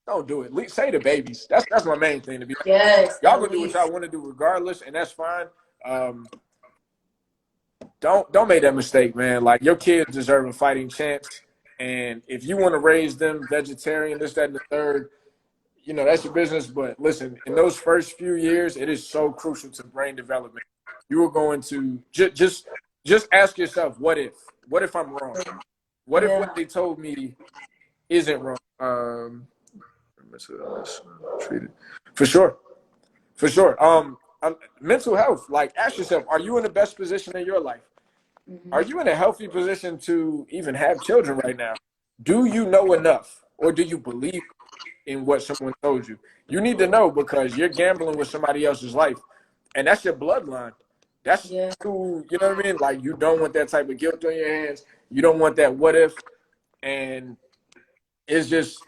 don't do it. Say the babies. That's my main thing to be. Yes. Y'all gonna do what y'all want to do regardless, and that's fine. Don't make that mistake, man. Like, your kids deserve a fighting chance, and if you want to raise them vegetarian, this, that, and the third, that's your business. But listen, in those first few years, it is so crucial to brain development. You are going to just ask yourself, what if? What if I'm wrong? What if what they told me isn't wrong? For sure. Mental health. Like, ask yourself, are you in the best position in your life? Are you in a healthy position to even have children right now? Do you know enough, or do you believe in what someone told you? You need to know, because you're gambling with somebody else's life, and that's your bloodline. That's who, you know what I mean? Like, you don't want that type of guilt on your hands. You don't want that what if, and it's just,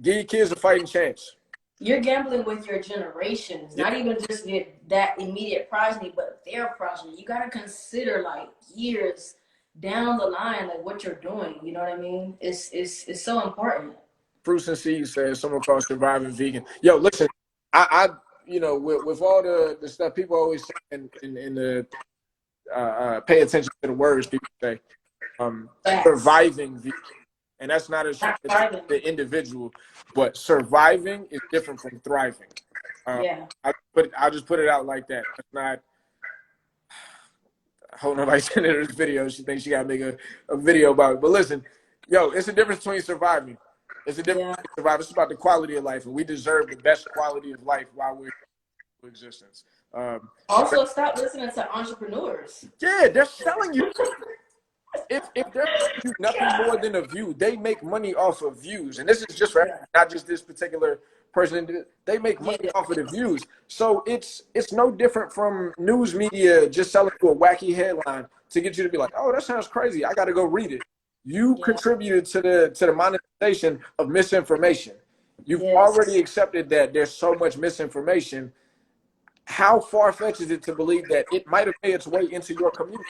give your kids a fighting chance. You're gambling with your generations, not even just that immediate progeny, but their progeny. You got to consider, like, years down the line, like, what you're doing. You know what I mean? It's so important. Fruits and Seeds says someone called Surviving Vegan. Yo, listen, I with all the stuff people always say in the pay attention to the words people say, surviving vegan. And that's not as the individual, but surviving is different from thriving. I'll just put it out like that. It's not. I hope nobody's sending her this video. She thinks she gotta make a video about it. But listen, yo, it's a difference between surviving. It's a difference between surviving. It's about the quality of life, and we deserve the best quality of life while we're in existence. Also, stop listening to entrepreneurs. Yeah, they're selling you. If they're nothing more than a view, they make money off of views. And this is just for not just this particular person. They make money off of the views. So it's no different from news media just selling you a wacky headline to get you to be like, oh, that sounds crazy. I got to go read it. You contributed to the monetization of misinformation. You've already accepted that there's so much misinformation. How far-fetched is it to believe that it might have made its way into your community?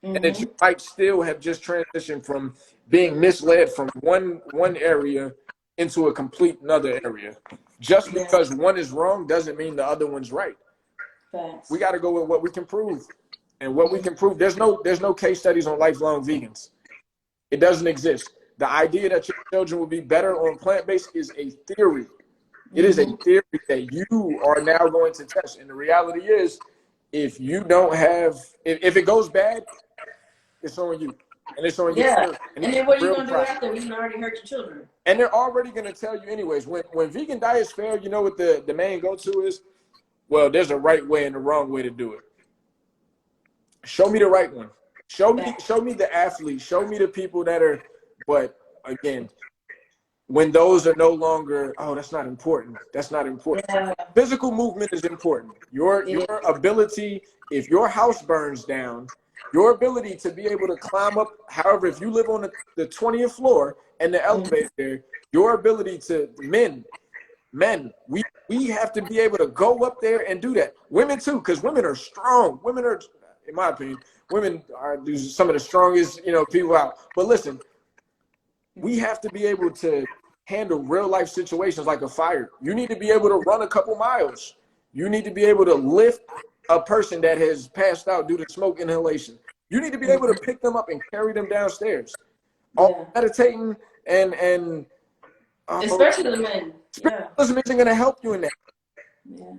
And that you might still have just transitioned from being misled from one area into a complete another area. Just because one is wrong doesn't mean the other one's right. Thanks. We got to go with what we can prove. And what we can prove, there's no case studies on lifelong vegans. It doesn't exist. The idea that your children will be better on plant-based is a theory. It is a theory that you are now going to test. And the reality is, if you don't have, if it goes bad, it's on you. And it's on you. And then what are you going to do after when you already hurt your children? And they're already going to tell you anyways. When vegan diets fail, you know what the main go-to is? Well, there's a right way and a wrong way to do it. Show me the right one. Show me the athlete. Show me the people that are. But again, when those are no longer, oh, that's not important. That's not important. Yeah. Physical movement is important. Your ability, if your house burns down, your ability to be able to climb up. However, if you live on the 20th floor and the elevator there, your ability to men, we have to be able to go up there and do that. Women too, because women are strong. Women are, in my opinion, women are some of the strongest, people out. But listen, we have to be able to handle real life situations like a fire. You need to be able to run a couple miles. You need to be able to lift a person that has passed out due to smoke inhalation. You need to be able to pick them up and carry them downstairs. All meditating and especially the men. spiritualism isn't going to help you in that.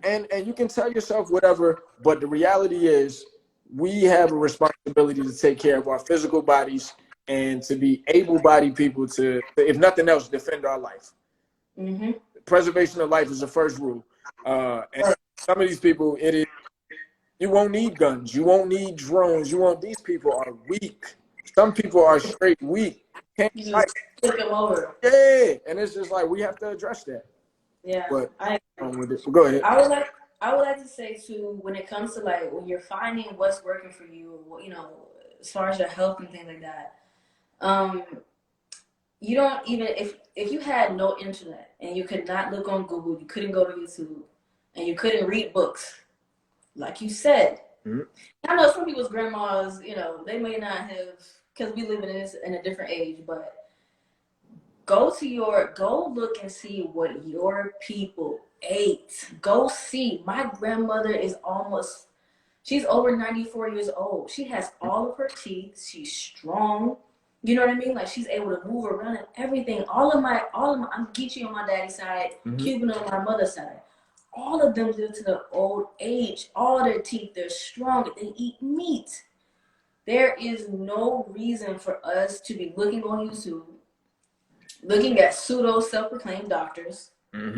And you can tell yourself whatever, but the reality is we have a responsibility to take care of our physical bodies and to be able-bodied people to, if nothing else, defend our life. Preservation of life is the first rule. And some of these people, you won't need guns. You won't need drones. These people are weak. Some people are straight weak. Can't fight. Flip them over. Yeah, and it's just like we have to address that. Yeah, but go ahead. I would like to say too, when it comes to like when you're finding what's working for you, as far as your health and things like that, you don't even if you had no internet and you could not look on Google, you couldn't go to YouTube, and you couldn't read books, like you said. I know some people's grandmas, they may not have, because we live in a different age, but go look and see what your people ate. Go see. My grandmother is she's over 94 years old. She has all of her teeth. She's strong. You know what I mean? Like, she's able to move around and everything. All of my, I'm Geechee on my daddy's side, Cuban on my mother's side. All of them live to the old age. All their teeth, they're strong. They eat meat. There is no reason for us to be looking on YouTube, looking at pseudo self-proclaimed doctors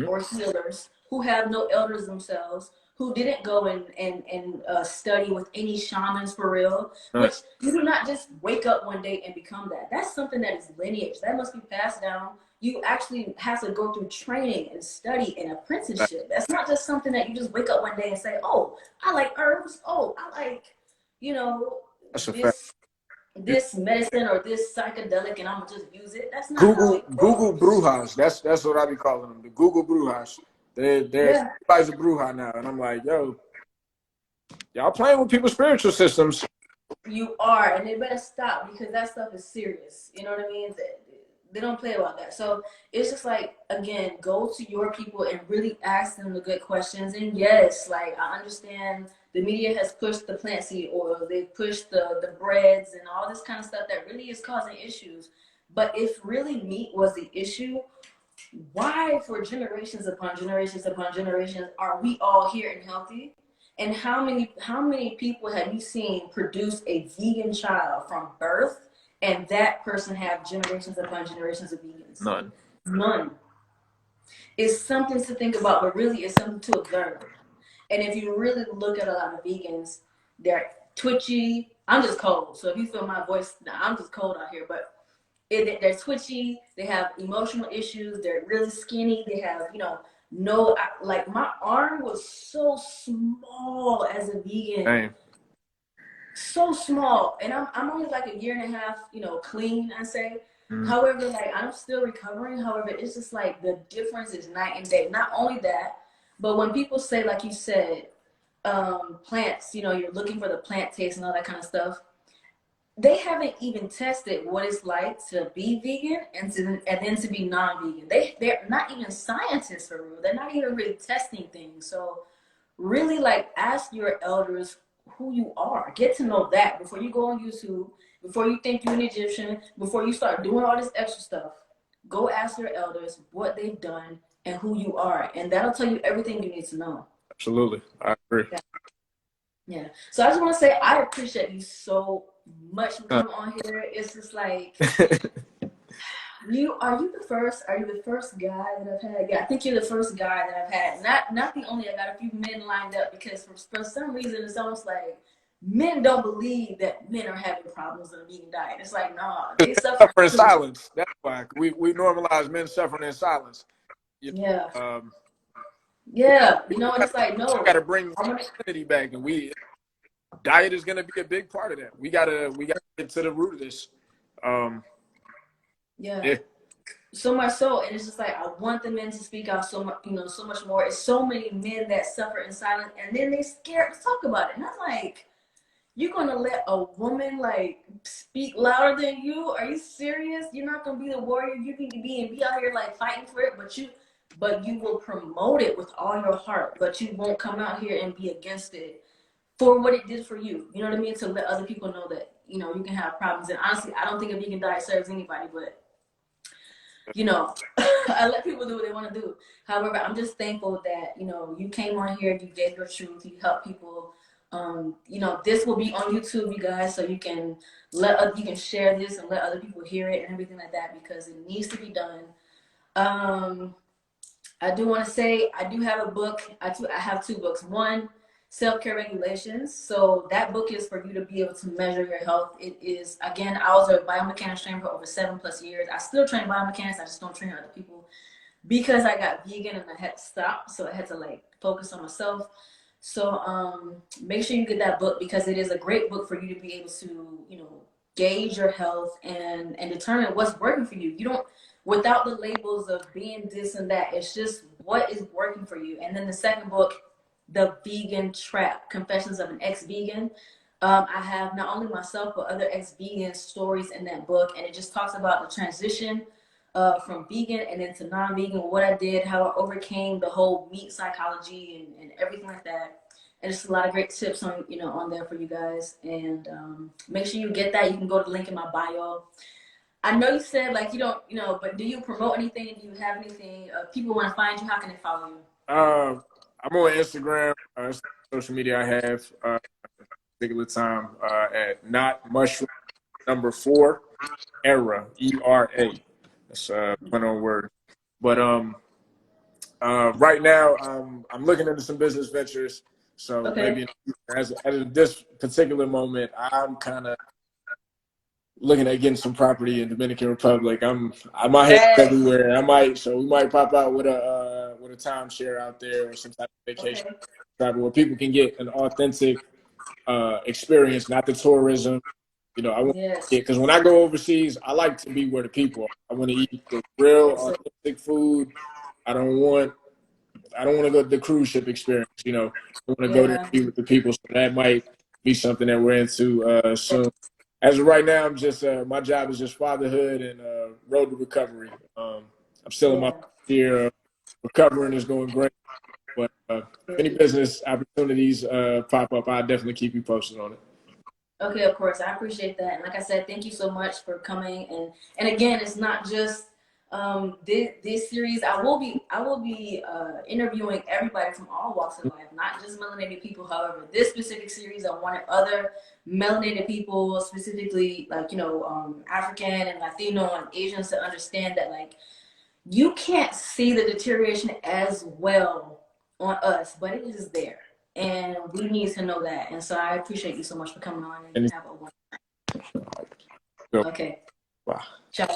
or healers who have no elders themselves, who didn't go and study with any shamans for real, which you do not just wake up one day and become that. That's something that is lineage. That must be passed down. You actually have to go through training and study and apprenticeship. That's not just something that you just wake up one day and say, oh, I like herbs. Oh, I like, this medicine or this psychedelic, and I'm gonna just use it. That's not Google brujas. That's what I be calling them. The Google brujas. Everybody's a bruja now, and I'm like, yo, y'all playing with people's spiritual systems. You are, and they better stop, because that stuff is serious. You know what I mean? They don't play about that. So it's just like, again, go to your people and really ask them the good questions. And yes, like, I understand the media has pushed the plant seed oil, they've pushed the breads and all this kind of stuff that really is causing issues. But if really meat was the issue, why for generations upon generations upon generations are we all here and healthy? And how many people have you seen produce a vegan child from birth, and that person have generations upon generations of vegans? None. It's something to think about, but really it's something to observe. And if you really look at a lot of vegans, they're twitchy. I'm just cold, so if you feel my voice, I'm just cold out here, but they're twitchy, they have emotional issues, they're really skinny, they have, like my arm was so small as a vegan. Dang. So small, and I'm only like a year and a half, clean, I say. However, like, I'm still recovering. However, it's just like the difference is night and day. Not only that, but when people say, like you said, plants, you're looking for the plant taste and all that kind of stuff, they haven't even tested what it's like to be vegan and then to be non-vegan. They're not even scientists for real. They're not even really testing things. So really, like, ask your elders who you are. Get to know that before you go on YouTube, before you think you're an Egyptian, before you start doing all this extra stuff. Go ask your elders what they've done and who you are, and that'll tell you everything you need to know. Absolutely, I agree. Yeah. So I just want to say I appreciate you so much for coming on here. It's just like are you the first guy that I've had? Yeah, I think you're the first guy that I've had. Not the only. I got a few men lined up, because for some reason it's almost like men don't believe that men are having problems with a vegan diet. It's like, nah, they suffer Suffer in too. silence. That's why we normalize men suffering in silence. You Yeah. know, Yeah. You know, and it's like, we got no. to bring sanity back, and diet is going to be a big part of that. We gotta get to the root of this. Yeah. Yeah. So much so, and it's just like I want the men to speak out so much, you know, so much more. It's so many men that suffer in silence, and then they scared to talk about it. And I'm like, you're gonna let a woman like speak louder than you? Are you serious? You're not gonna be the warrior you need to be and be out here like fighting for it, but you will promote it with all your heart, but you won't come out here and be against it for what it did for you. You know what I mean? To let other people know that, you know, you can have problems. And honestly, I don't think a vegan diet serves anybody, but you know, I let people do what they want to do. However, I'm just thankful that, you know, you came on here, you gave your truth, you helped people. You know, this will be on YouTube, you guys, so you can you can share this and let other people hear it and everything like that, because it needs to be done. I do want to say I do have a book. I have two books. One, Self-Care Regulations. So that book is for you to be able to measure your health. It is, again, I was a biomechanics trainer for over 7+ years. I still train biomechanics. I just don't train other people because I got vegan and I had to stop. So I had to like focus on myself. So make sure you get that book, because it is a great book for you to be able to, you know, gauge your health and determine what's working for you. You don't, without the labels of being this and that. It's just what is working for you. And then the second book, The Vegan Trap: Confessions of an Ex-Vegan. I have not only myself but other ex-vegan stories in that book, and it just talks about the transition from vegan and into non-vegan, what I did, how I overcame the whole meat psychology and everything like that. And just a lot of great tips on, you know, on there for you guys. And make sure you get that. You can go to the link in my bio. I know you said like you don't, you know, but do you promote anything? Do you have anything? People want to find you. How can they follow you? I'm on Instagram, social media I have particular time at not mushroom number 4 era ERA. That's put on word. But right now I'm looking into some business ventures. So Okay. maybe as at this particular moment, I'm kind of looking at getting some property in Dominican Republic. I might head Hey. everywhere. We might pop out with a timeshare out there or some type of vacation Okay. travel where people can get an authentic experience, not the tourism. You know, I want Yes. because when I go overseas, I like to be where the people are. I want to eat the real Yes, sir. authentic food. I don't want to go to the cruise ship experience. You know, I want to go there Yeah. and be with the people. So that might be something that we're into soon. As of right now, I'm just my job is just fatherhood and road to recovery. I'm still in my Yeah. year. Recovering is going great, but any business opportunities pop up, I'll definitely keep you posted on it. Okay, of course. I appreciate that. And like I said, thank you so much for coming. And again, it's not just this series. I will be interviewing everybody from all walks of life, not just melanated people. However, this specific series, I wanted other melanated people, specifically like, you know, African and Latino and Asians, to understand that like you can't see the deterioration as well on us, but it is there. And we need to know that. And so I appreciate you so much for coming on, and you And have a wonderful. so, Okay. wow. Ciao.